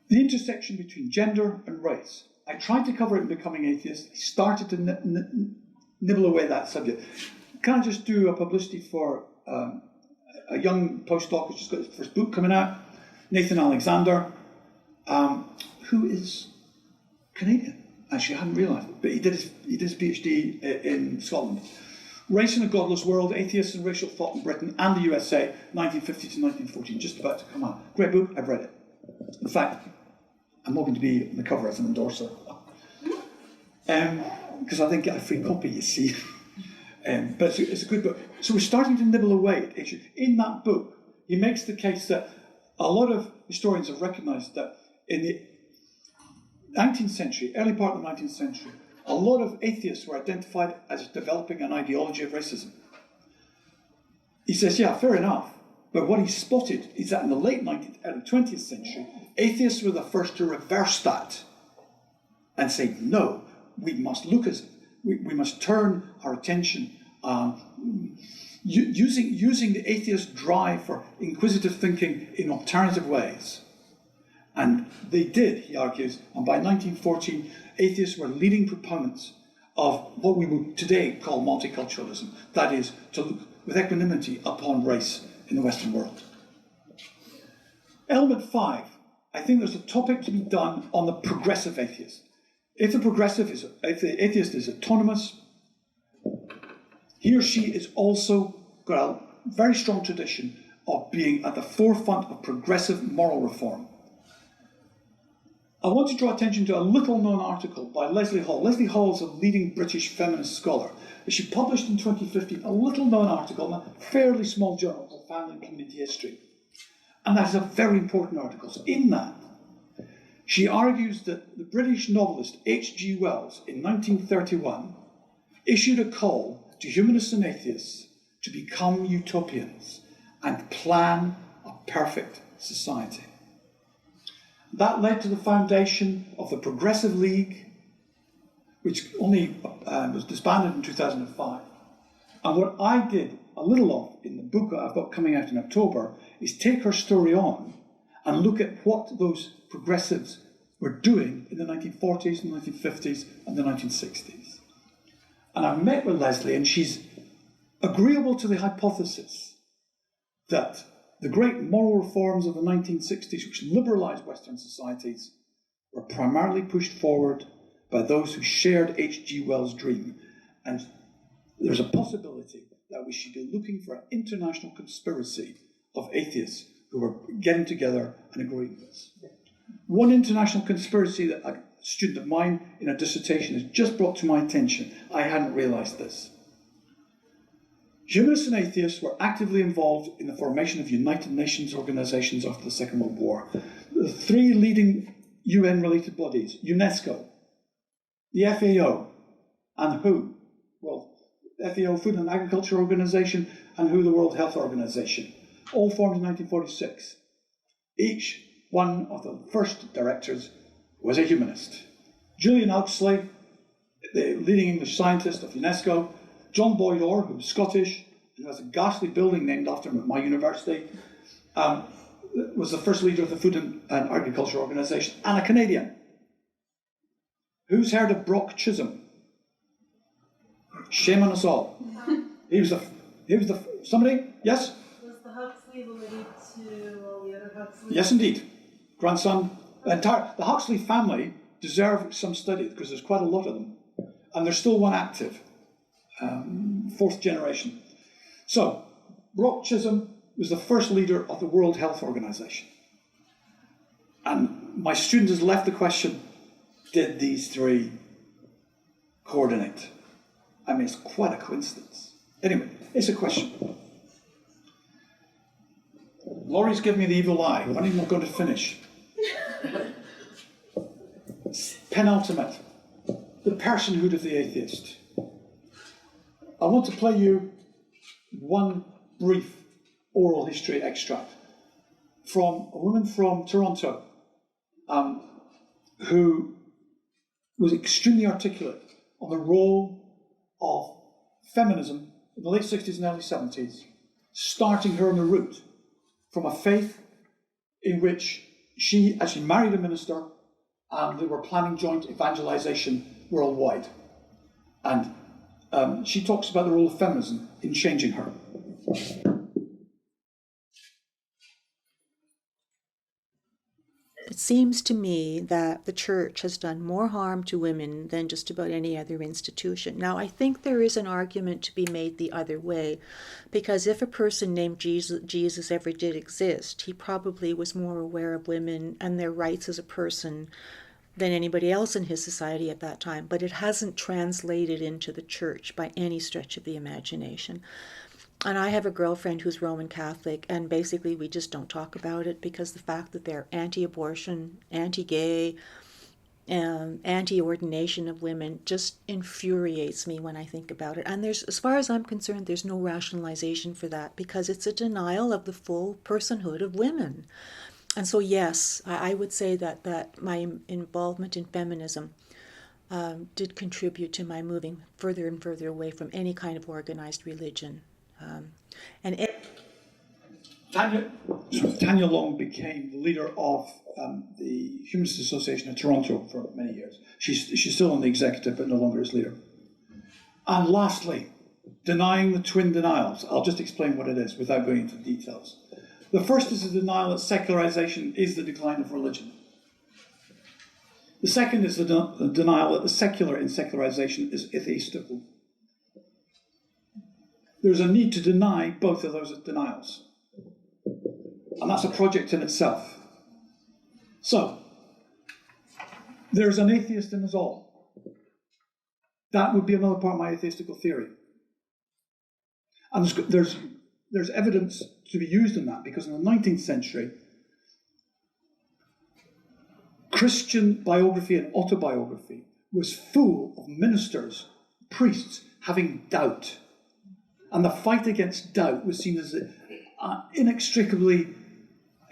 The intersection between gender and race. I tried to cover it in Becoming Atheist. I started to nibble away that subject. Can I just do a publicity for a young postdoc who's just got his first book coming out, Nathan Alexander, who is Canadian. Actually, I hadn't realised it, but he did his PhD in Scotland. Race in a Godless World, Atheists and Racial Thought in Britain and the USA, 1950 to 1914, just about to come out. Great book, I've read it. In fact, I'm hoping to be on the cover as an endorser. Because I think I get a free copy, you see. But it's a good book. So we're starting to nibble away at issues. In that book, he makes the case that a lot of historians have recognised that in the 19th century, early part of the 19th century, a lot of atheists were identified as developing an ideology of racism. He says, yeah, fair enough. But what he spotted is that in the late 19th, early 20th century, atheists were the first to reverse that and say, no, we must look at, we must turn our attention using the atheist drive for inquisitive thinking in alternative ways. And they did, he argues, and by 1914, atheists were leading proponents of what we would today call multiculturalism, that is, to look with equanimity upon race in the Western world. Element 5, I think there's a topic to be done on the progressive atheist. If the atheist is autonomous, he or she is also got a very strong tradition of being at the forefront of progressive moral reform. I want to draw attention to a little-known article by Leslie Hall. Leslie Hall is a leading British feminist scholar. She published in 2015 a little-known article in a fairly small journal called Family and Community History. And that is a very important article. So in that, she argues that the British novelist H.G. Wells in 1931 issued a call to humanists and atheists to become utopians and plan a perfect society. That led to the foundation of the Progressive League, which only was disbanded in 2005. And what I did a little of in the book that I've got coming out in October is take her story on and look at what those progressives were doing in the 1940s, the 1950s, and the 1960s. And I met with Leslie, and she's agreeable to the hypothesis that the great moral reforms of the 1960s, which liberalised Western societies, were primarily pushed forward by those who shared H.G. Wells' dream. And there's a possibility that we should be looking for an international conspiracy of atheists who were getting together and agreeing with this. One international conspiracy that a student of mine in a dissertation has just brought to my attention. I hadn't realised this. Humanists and atheists were actively involved in the formation of United Nations organisations after the Second World War. The three leading UN-related bodies, UNESCO, the FAO, and WHO, well, FAO, Food and Agriculture Organization, and WHO, the World Health Organization, all formed in 1946. Each one of the first directors was a humanist. Julian Huxley the leading English scientist of UNESCO, John Boyd Orr, who was Scottish, who has a ghastly building named after him at my university, was the first leader of the Food and Agriculture Organization, and a Canadian. Who's heard of Brock Chisholm? Shame on us all. He was the somebody? Yes? Was the Huxley related to all the other Huxleys? Yes, indeed. Grandson. The Huxley family deserve some study because there's quite a lot of them. And there's still one active, fourth generation. So, Brock Chisholm was the first leader of the World Health Organization. And my student has left the question, did these three coordinate? I mean, it's quite a coincidence. Anyway, it's a question. Laurie's giving me the evil eye. When am I going to finish? Penultimate. The personhood of the atheist. I want to play you one brief oral history extract from a woman from Toronto who was extremely articulate on the role of feminism in the late 60s and early 70s, starting her on a route from a faith in which she actually married a minister and they were planning joint evangelization worldwide. And she talks about the role of feminism in changing her. It seems to me that the church has done more harm to women than just about any other institution. Now, I think there is an argument to be made the other way, because if a person named Jesus ever did exist, he probably was more aware of women and their rights as a person than anybody else in his society at that time. But it hasn't translated into the church by any stretch of the imagination. And I have a girlfriend who's Roman Catholic, and basically we just don't talk about it because the fact that they're anti-abortion, anti-gay, anti-ordination of women just infuriates me when I think about it. And there's, as far as I'm concerned, there's no rationalization for that because it's a denial of the full personhood of women. And so, yes, I would say that my involvement in feminism did contribute to my moving further and further away from any kind of organized religion. Tanya Long became the leader of the Humanist Association of Toronto for many years. She's still on the executive, but no longer as leader. And lastly, denying the twin denials. I'll just explain what it is without going into details. The first is the denial that secularization is the decline of religion. The second is the denial that the secular in secularization is atheistical. There's a need to deny both of those denials. And that's a project in itself. So, there's an atheist in us all. That would be another part of my atheistical theory. And there's evidence to be used in that, because in the 19th century, Christian biography and autobiography was full of ministers, priests, having doubt. And the fight against doubt was seen as an inextricably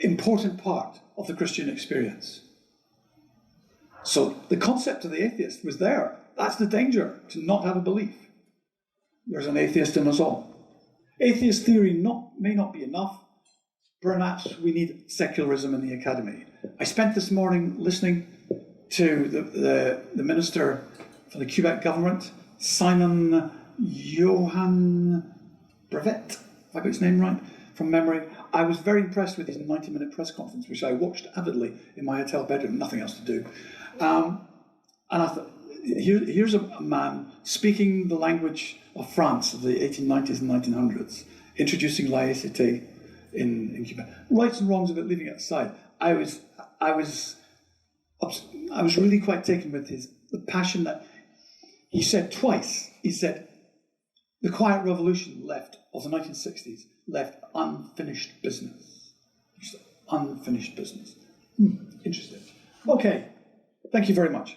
important part of the Christian experience. So the concept of the atheist was there. That's the danger, to not have a belief. There's an atheist in us all. Atheist theory may not be enough. Perhaps we need secularism in the academy. I spent this morning listening to the minister for the Quebec government, Simon Johan Brevet, if I got his name right, from memory. I was very impressed with his 90-minute press conference, which I watched avidly in my hotel bedroom, nothing else to do. And I thought, here's a man speaking the language of France of the 1890s and 1900s, introducing laïcité in Quebec. Rights and wrongs of it, leaving it aside. I was really quite taken with the passion that he said twice. He said, the Quiet Revolution of the 1960s left unfinished business. Unfinished business. Interesting. Okay, thank you very much.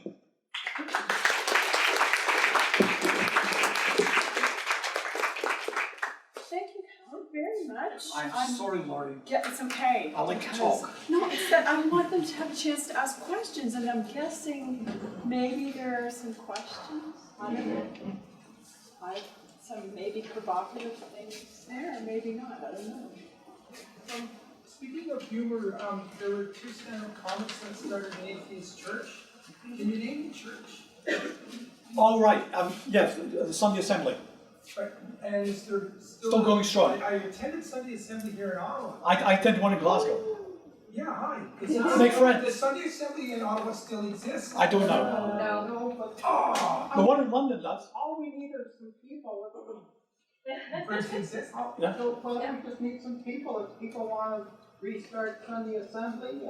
Thank you, Callum, very much. I'm sorry, Laurie. Yeah, it's okay. I like to because- talk. No, it's that I want them to have a chance to ask questions, and I'm guessing maybe there are some questions. I don't know. Some maybe provocative things there, or maybe not, I don't know. Speaking of humor, there were two stand-up comics that started an atheist church. Can you name the church? All right, yes, the Sunday Assembly. Right. And is there Still going strong. I attended Sunday Assembly here in Ottawa. I attended one in Glasgow. Yeah, hi. Make friends. The Sunday Assembly in Ottawa still exists. I don't know. No, but The one in London does. all we need are some people. First exists. Yeah. So, well, we just need some people. If people want to restart Sunday Assembly,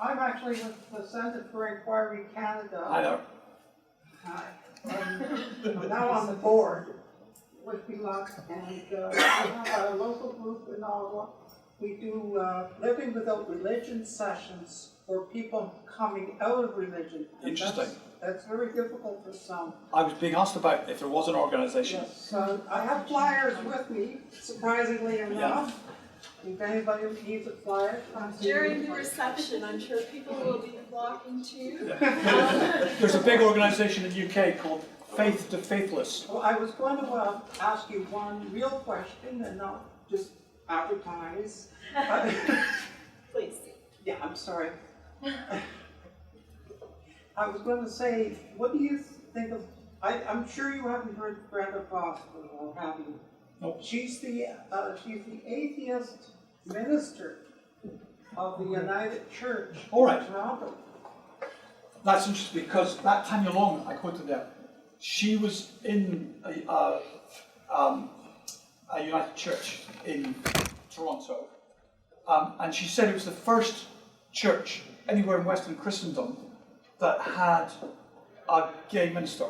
I'm actually with the Centre for Inquiry Canada. I know. Hi. I'm now on the board with BELOC, and we have a local group in Ottawa. We do living without religion sessions for people coming out of religion. And Interesting. That's very difficult for some. I was being asked about if there was an organisation. Yes, so I have flyers with me, surprisingly enough. If anybody needs a flyer, come to During me. the reception, I'm sure people will be flocking to. There's a big organisation in the UK called Faith to Faithless. Well, I was going to ask you one real question and not just advertise. Please. Yeah, I'm sorry. I was going to say, what do you think of, I'm sure you haven't heard Brenda Foster, or have you? Nope. She's the atheist minister of the United Church All right. in Toronto. That's interesting because that Tanya Long I quoted there, she was in a United Church in Toronto, and she said it was the first church anywhere in Western Christendom that had a gay minister.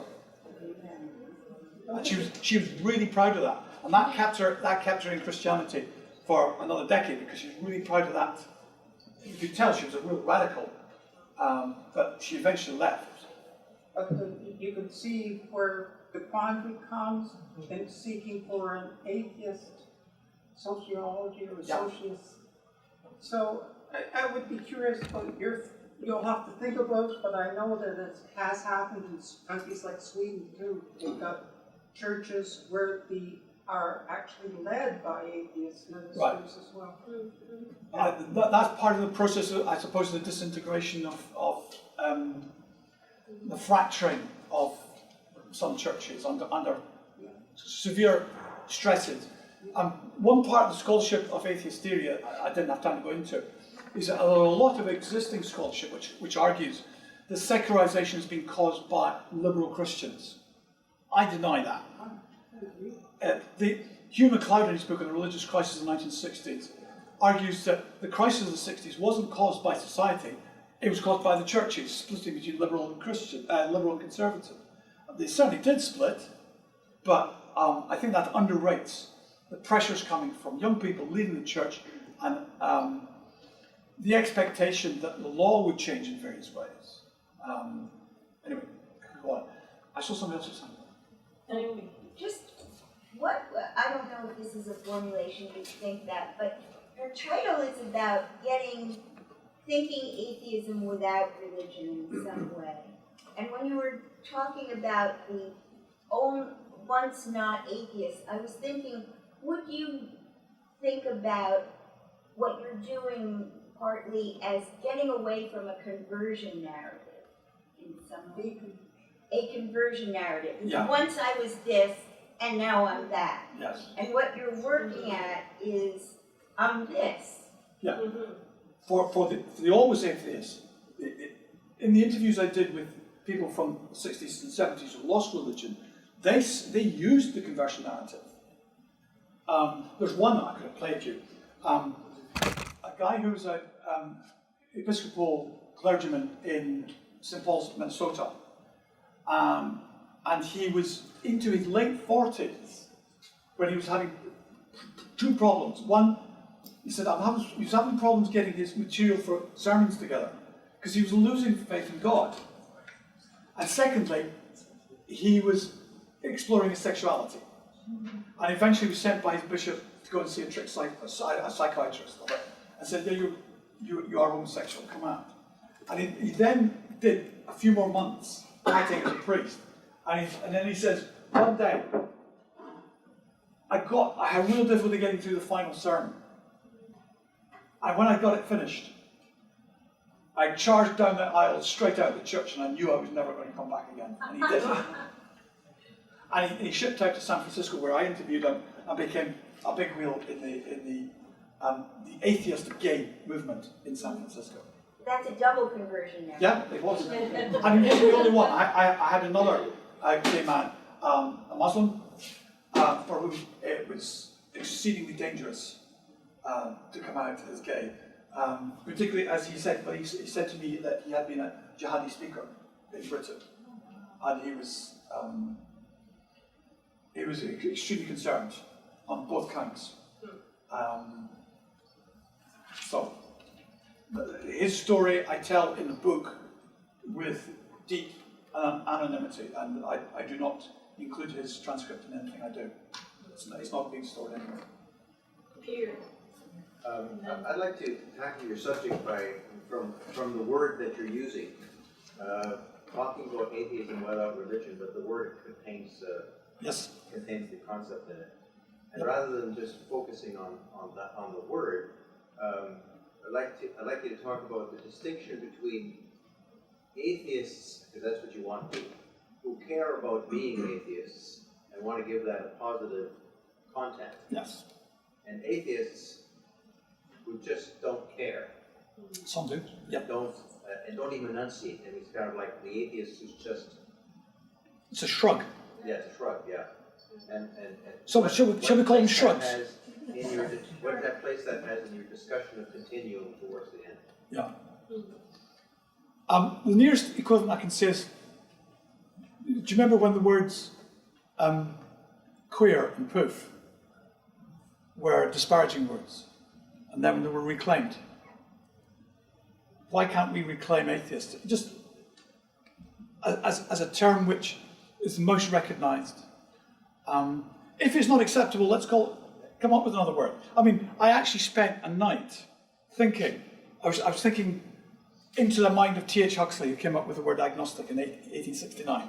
And she was really proud of that, and that kept her in Christianity for another decade because she was really proud of that. You could tell she was a real radical, but she eventually left. But you can see where the quandary comes in seeking for an atheist sociology or Yeah. socialist. So I would be curious about you'll have to think about it, but I know that it has happened in countries like Sweden too. They've got churches where are actually led by atheist ministers Right. as well. That's part of the process, I suppose, the disintegration of the fracturing of some churches under severe stresses. One part of the scholarship of atheist theory I didn't have time to go into is that there are a lot of existing scholarship which argues that secularization has been caused by liberal Christians. I deny that. Hugh MacLeod, in his book on the religious crisis in the 1960s, argues that the crisis of the 60s wasn't caused by society, it was caused by the churches splitting between liberal and conservative. They certainly did split, but I think that underrates the pressures coming from young people leaving the church and the expectation that the law would change in various ways. Anyway, go on. I saw somebody else's hand. Anyway. Just what, I don't know if this is a formulation to think that, but your title is about thinking atheism without religion in some way. And when you were talking about the once not atheists, I was thinking, would you think about what you're doing partly as getting away from a conversion narrative in some way? A conversion narrative. Yeah. Once I was this, and now I'm that. Yes. And what you're working at is, I'm this. Yeah. For the always atheists, in the interviews I did with people from the 60s and 70s who lost religion, they used the conversion narrative. There's one that I could have played you. A guy who was an Episcopal clergyman in St. Paul's, Minnesota. And he was into his late 40s when he was having two problems. One, he said he was having problems getting his material for sermons together because he was losing faith in God. And secondly, he was exploring his sexuality. And eventually was sent by his bishop to go and see a psychiatrist and said, you are homosexual, come out. And he then did a few more months acting as a priest And then he says, one day, I had real difficulty getting through the final sermon. And when I got it finished, I charged down the aisle straight out of the church, and I knew I was never going to come back again. And he did. And he shipped out to San Francisco, where I interviewed him, and became a big wheel in the atheist gay movement in San Francisco. That's a double conversion now. Yeah, it was. And he wasn't the only one. I had another gay man, a Muslim, for whom it was exceedingly dangerous to come out as gay. Particularly as he said, he said to me that he had been a jihadi speaker in Britain, and he was extremely concerned on both counts. So his story I tell in the book with deep anonymity, and I do not include his transcript in anything I do. It's not being stored anywhere. Peter. I'd like to tackle your subject from the word that you're using, talking about atheism without religion, but the word contains the concept in it. And rather than just focusing on the word, I'd like you to talk about the distinction between atheists, because that's what you want to, who care about being atheists and want to give that a positive content. Yes. And atheists who just don't care. Some do. Yeah. And don't even enunciate. I mean, it's kind of like the atheist who's just. It's a shrug. Yeah, it's a shrug. Yeah. And So shall we call them shrugs? What that place that has in your discussion of continuum towards the end? Yeah. The nearest equivalent I can say is, do you remember when the words queer and poof were disparaging words, and then they were reclaimed? Why can't we reclaim atheist just as a term which is most recognised? If it's not acceptable, let's come up with another word. I mean, I actually spent a night thinking. I was thinking into the mind of T.H. Huxley, who came up with the word agnostic in 1869.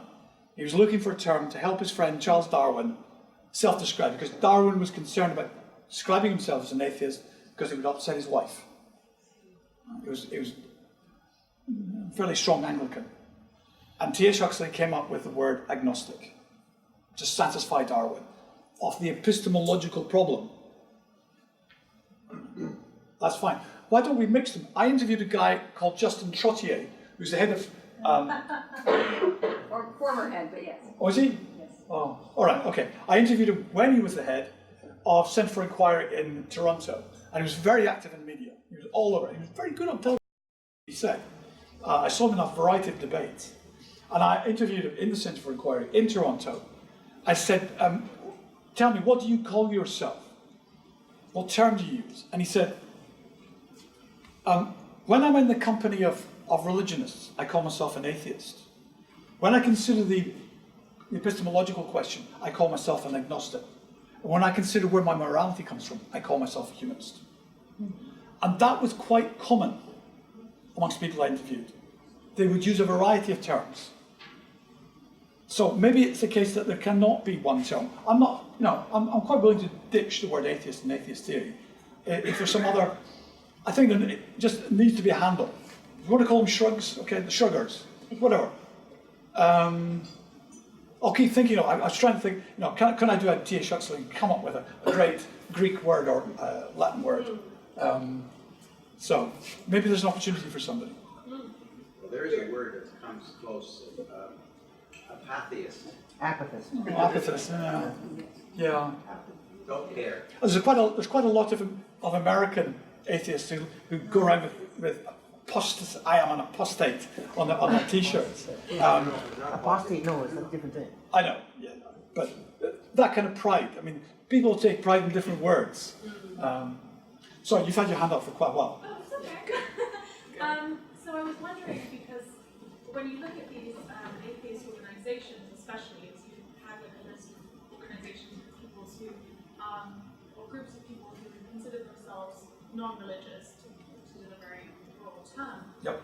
He was looking for a term to help his friend Charles Darwin self-describe, because Darwin was concerned about describing himself as an atheist because it would upset his wife. It was fairly strong Anglican. And T.H. Huxley came up with the word agnostic to satisfy Darwin of the epistemological problem. That's fine. Why don't we mix them? I interviewed a guy called Justin Trottier, who's the head of... Or former head, but yes. Oh, is he? Yes. Oh, all right, okay. I interviewed him when he was the head of Centre for Inquiry in Toronto, and he was very active in media. He was all over. He was very good on television, he said. I saw him in a variety of debates, and I interviewed him in the Centre for Inquiry in Toronto. I said, tell me, what do you call yourself? What term do you use? And he said, when I'm in the company of religionists, I call myself an atheist. When I consider the epistemological question, I call myself an agnostic. And when I consider where my morality comes from, I call myself a humanist. And that was quite common amongst people I interviewed. They would use a variety of terms. So maybe it's the case that there cannot be one term. I'm quite willing to ditch the word atheist and atheist theory. If there's some other, I think that it just needs to be a handle. If you want to call them shrugs, okay, the shruggers, whatever. I'll keep thinking, I was trying to think, can I do a T.H. Huxley and come up with a great Greek word or Latin word? So maybe there's an opportunity for somebody. Well, there is a word that comes close. Atheist. Apathist. Apathist, yeah. Don't care. There's quite a lot of American atheists who go around with I am an apostate on their t-shirts. Apostate, no, it's a different thing. I know, yeah, but that kind of pride. I mean, people take pride in different words. Sorry, you've had your hand up for quite a while. Oh, it's okay. So I was wondering, because when you look at these atheist organizations, especially as you have a list of organizations of people who, or groups of people who consider themselves non-religious, to use a very broad term. Yep.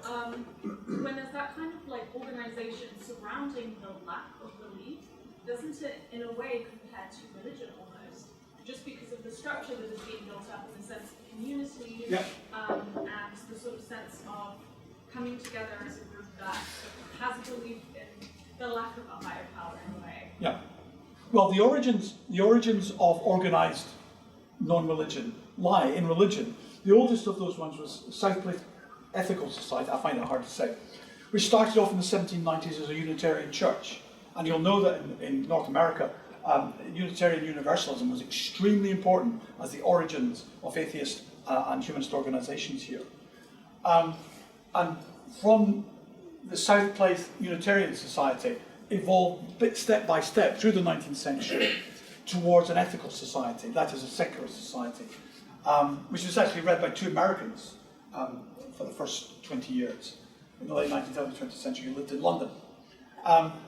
When there's that kind of like organization surrounding the lack of belief doesn't it, in a way, compare to religion almost? Just because of the structure that is being built up in the sense of community, Yeah. And the sort of sense of coming together as a group that has a belief in the lack of a higher power in a way. Yeah. Well, the origins of organised non-religion lie in religion. The oldest of those ones was South Place Ethical Society, I find it hard to say, which started off in the 1790s as a Unitarian church. And you'll know that in North America, Unitarian Universalism was extremely important as the origins of atheist and humanist organisations here. And from the South Place Unitarian Society evolved step by step through the 19th century towards an ethical society, that is a secular society, which was actually led by two Americans for the first 20 years. In the late 19th and 20th century, who lived in London.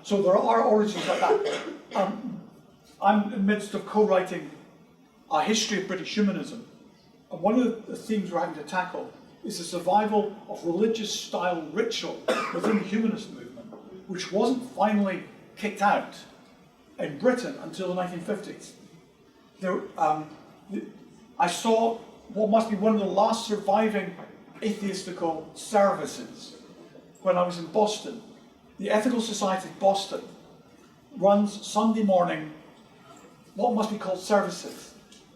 So there are origins like that. I'm in the midst of co-writing a history of British humanism. And one of the themes we're having to tackle is the survival of religious style ritual within the humanist movement, which wasn't finally kicked out in Britain until the 1950s. I saw what must be one of the last surviving atheistical services when I was in Boston. The Ethical Society of Boston runs Sunday morning what must be called services.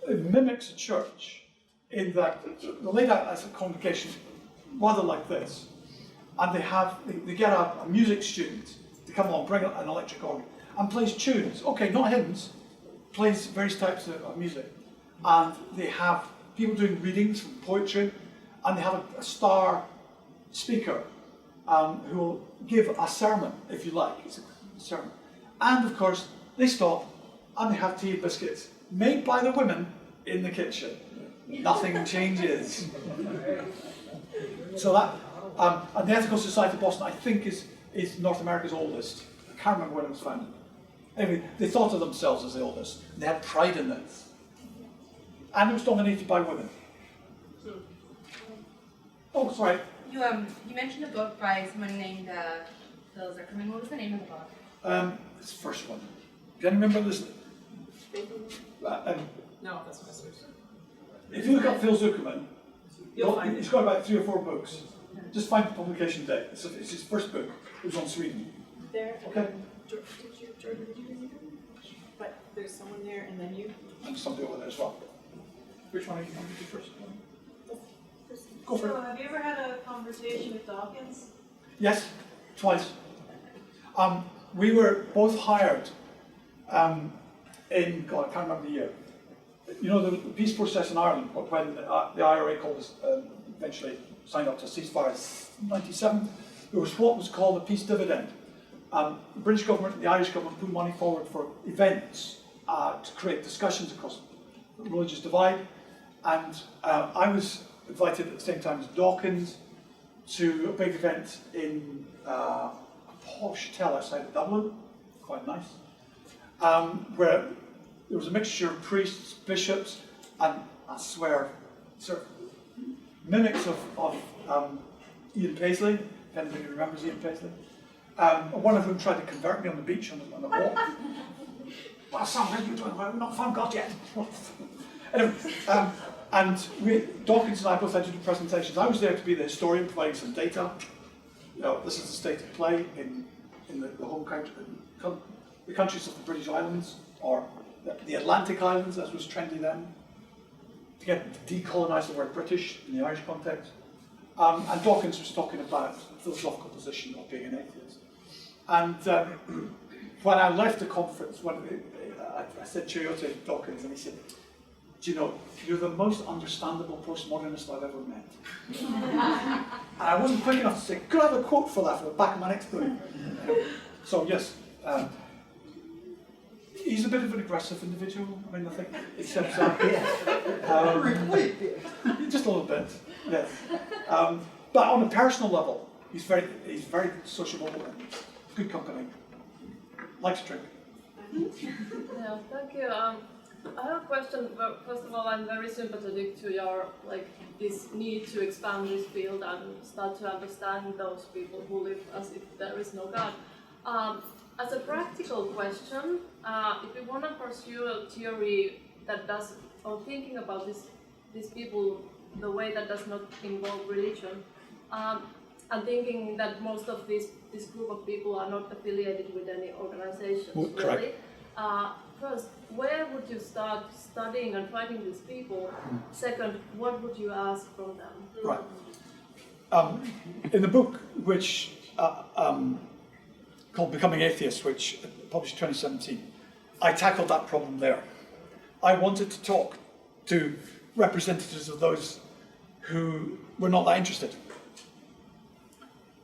It mimics a church in that they're laid out as a congregation rather like this. And they get a music student to come along, bring an electric organ, and plays tunes. Okay, not hymns, plays various types of music. And they have people doing readings from poetry, and they have a star speaker who will give a sermon, if you like. It's a sermon. And of course, they stop and they have tea and biscuits made by the women in the kitchen. Nothing changes. So that, and the Ethical Society of Boston, I think, is North America's oldest. I can't remember when it was founded. Anyway, they thought of themselves as the oldest. And they had pride in this. And it was dominated by women. Oh, sorry. You mentioned a book by someone named Phil Zuckerman. What was the name of the book? It's the first one. Do you remember this? No, that's my source. If you look up Phil Zuckerman, You'll find he's it. got about 3 or 4 books. Just find the publication date. It's his first book. It was on Sweden. There. Okay. Jordan, did you read it? But there's someone there, and then you. And somebody over there as well. Which one are you going to do first? Go for So, it. have you ever had a conversation with Dawkins? Yes, twice. We were both hired in, God, I can't remember the year. You know, the peace process in Ireland, when the IRA called us, eventually signed up to a ceasefire in 1997, there was what was called a peace dividend. The British government and the Irish government put money forward for events to create discussions across the religious divide. And I was invited at the same time as Dawkins to a big event in a posh hotel outside of Dublin, quite nice, where there was a mixture of priests, bishops, and I swear, sort of mimics of Ian Paisley, if anybody remembers Ian Paisley. One of them tried to convert me on the beach on the walk. Well, Sam, how are you doing? Well, we've not found God yet. Anyway, Dawkins and I both had to do presentations. I was there to be the historian, providing some data. You know, this is the state of play in the home country, the countries of the British Islands, or the Atlantic Islands, as was trendy then, to get decolonise the word British in the Irish context. And Dawkins was talking about the philosophical position of being an atheist. And when I left the conference, I said cheerio to Dawkins, and he said, "Do you know, you're the most understandable postmodernist I've ever met." And I wasn't quick enough to say, could I have a quote for that for the back of my next book? So yes, he's a bit of an aggressive individual. I mean, I think, except just a little bit, yes. But on a personal level, he's very sociable and good company. Likes to drink. Yeah, thank you. I have a question. But first of all, I'm very sympathetic to your this need to expand this field and start to understand those people who live as if there is no God. as a practical question, if we want to pursue a theory that does, or thinking about these people the way that does not involve religion, and thinking that most of this group of people are not affiliated with any organizations, really. First, where would you start studying and finding these people? Second, what would you ask from them? Right. In the book, which called Becoming Atheist, which published in 2017, I tackled that problem there. I wanted to talk to representatives of those who were not that interested.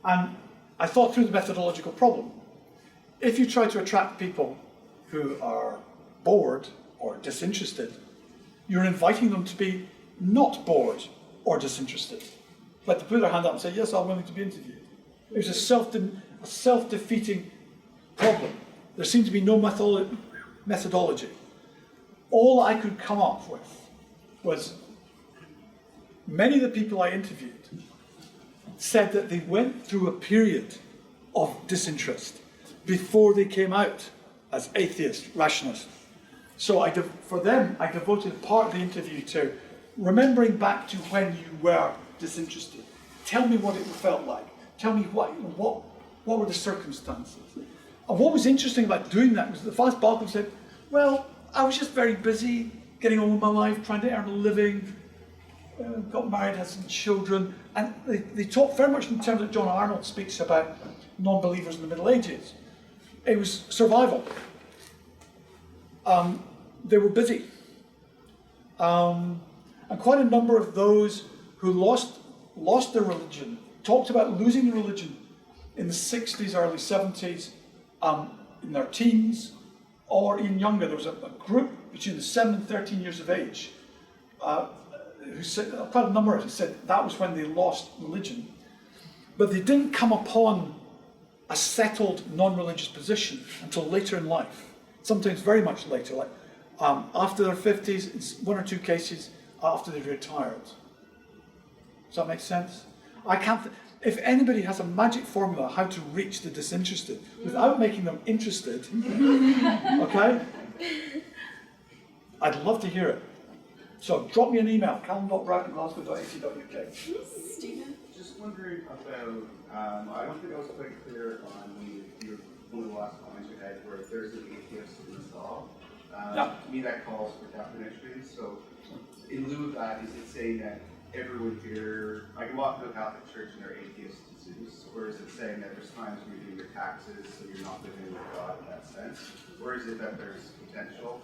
And I thought through the methodological problem. If you try to attract people who are bored or disinterested, you're inviting them to be not bored or disinterested. Like to put their hand up and say, yes, I'm willing to be interviewed. It was a self-defeating problem. There seemed to be no methodology. All I could come up with was many of the people I interviewed said that they went through a period of disinterest before they came out as atheist rationalists. So for them, I devoted part of the interview to remembering back to when you were disinterested. Tell me what it felt like. Tell me what were the circumstances. And what was interesting about doing that was the vast bulk of them said, well, I was just very busy getting on with my life, trying to earn a living, got married, had some children, and they talk very much in terms that John Arnold speaks about non-believers in the Middle Ages. It was survival. They were busy. And quite a number of those who lost their religion talked about losing their religion in the 60s, early 70s, in their teens, or even younger. There was a group between the 7 and 13 years of age who said, quite a number of them said that was when they lost religion. But they didn't come upon a settled non-religious position until later in life, sometimes very much later, like after their 50s, in one or two cases, after they've retired. Does that make sense? If anybody has a magic formula how to reach the disinterested without making them interested, okay? I'd love to hear it. So drop me an email, callum.brown@glasgow.ac.uk. Stephen? Just wondering about, I don't think I was quite clear on one of the last comments you had where there's an atheist in the law. To me that calls for definition. So in lieu of that, is it saying that everyone here, I can walk to a Catholic church and they're atheists to Zeus, or is it saying that there's times when you do your taxes so you're not living with God in that sense? Or is it that there's potential?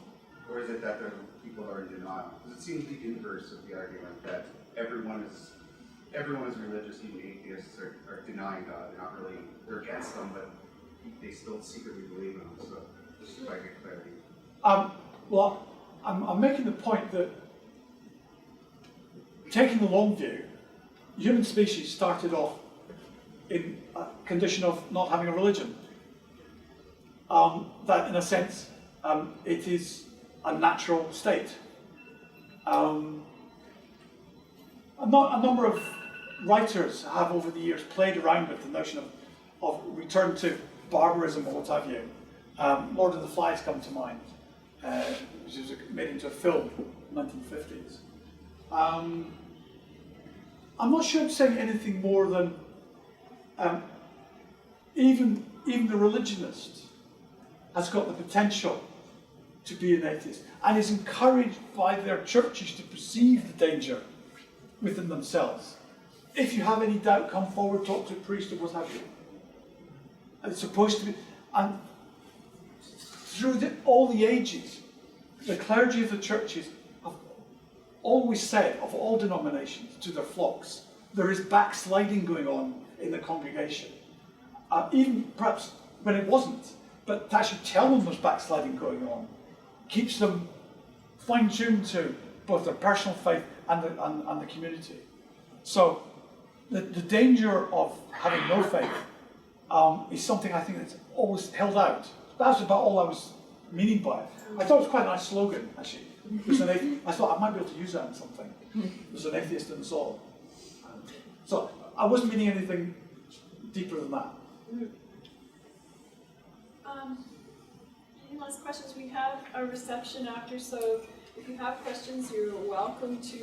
Or is it that people are in denial? Because it seems the inverse of the argument that everyone is religious, even atheists are denying God. They're against them, but they still secretly believe in them. So just if I get clarity. Well, I'm making the point that taking the long view, human species started off in a condition of not having a religion. That, in a sense, it is a natural state. A number of writers have, over the years, played around with the notion of return to barbarism or what have you. Lord of the Flies come to mind, which was made into a film in the 1950s. I'm not sure I'm saying anything more than even the religionist has got the potential to be an atheist and is encouraged by their churches to perceive the danger within themselves. If you have any doubt, come forward, talk to a priest or what have you. And it's supposed to be, and through all the ages, the clergy of the churches have always said, of all denominations, to their flocks, there is backsliding going on in the congregation. Even perhaps when it wasn't, but to actually tell them there's backsliding going on keeps them fine-tuned to both their personal faith and the community. So the danger of having no faith is something I think that's always held out. That's about all I was meaning by it. I thought it was quite a nice slogan, actually. I thought I might be able to use that in something. There's an atheist in us all. So I wasn't meaning anything deeper than that. Any last questions? We have a reception after, so if you have questions, you're welcome to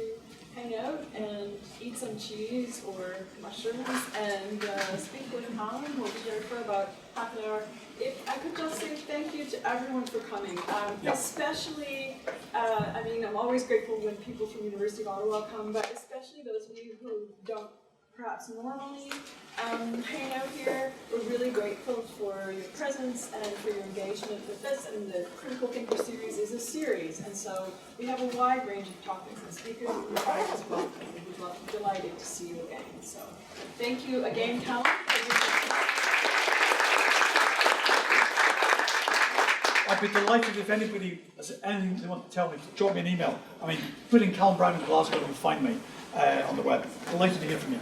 hang out and eat some cheese or mushrooms and speak with Callum. We'll be here for about half an hour. If I could just say thank you to everyone for coming, especially, I mean, I'm always grateful when people from the University of Ottawa come, but especially those of you who don't perhaps normally hang out here. We're really grateful for your presence and for your engagement with this, and the Critical Thinker series is a series, and so we have a wide range of topics and speakers, and you're always welcome. We'd be delighted to see you again. So thank you again, Callum. I'd be delighted if anybody has anything they want to tell me, drop me an email. I mean, put in Callum Brown in Glasgow and you'll find me on the web. Delighted to hear from you.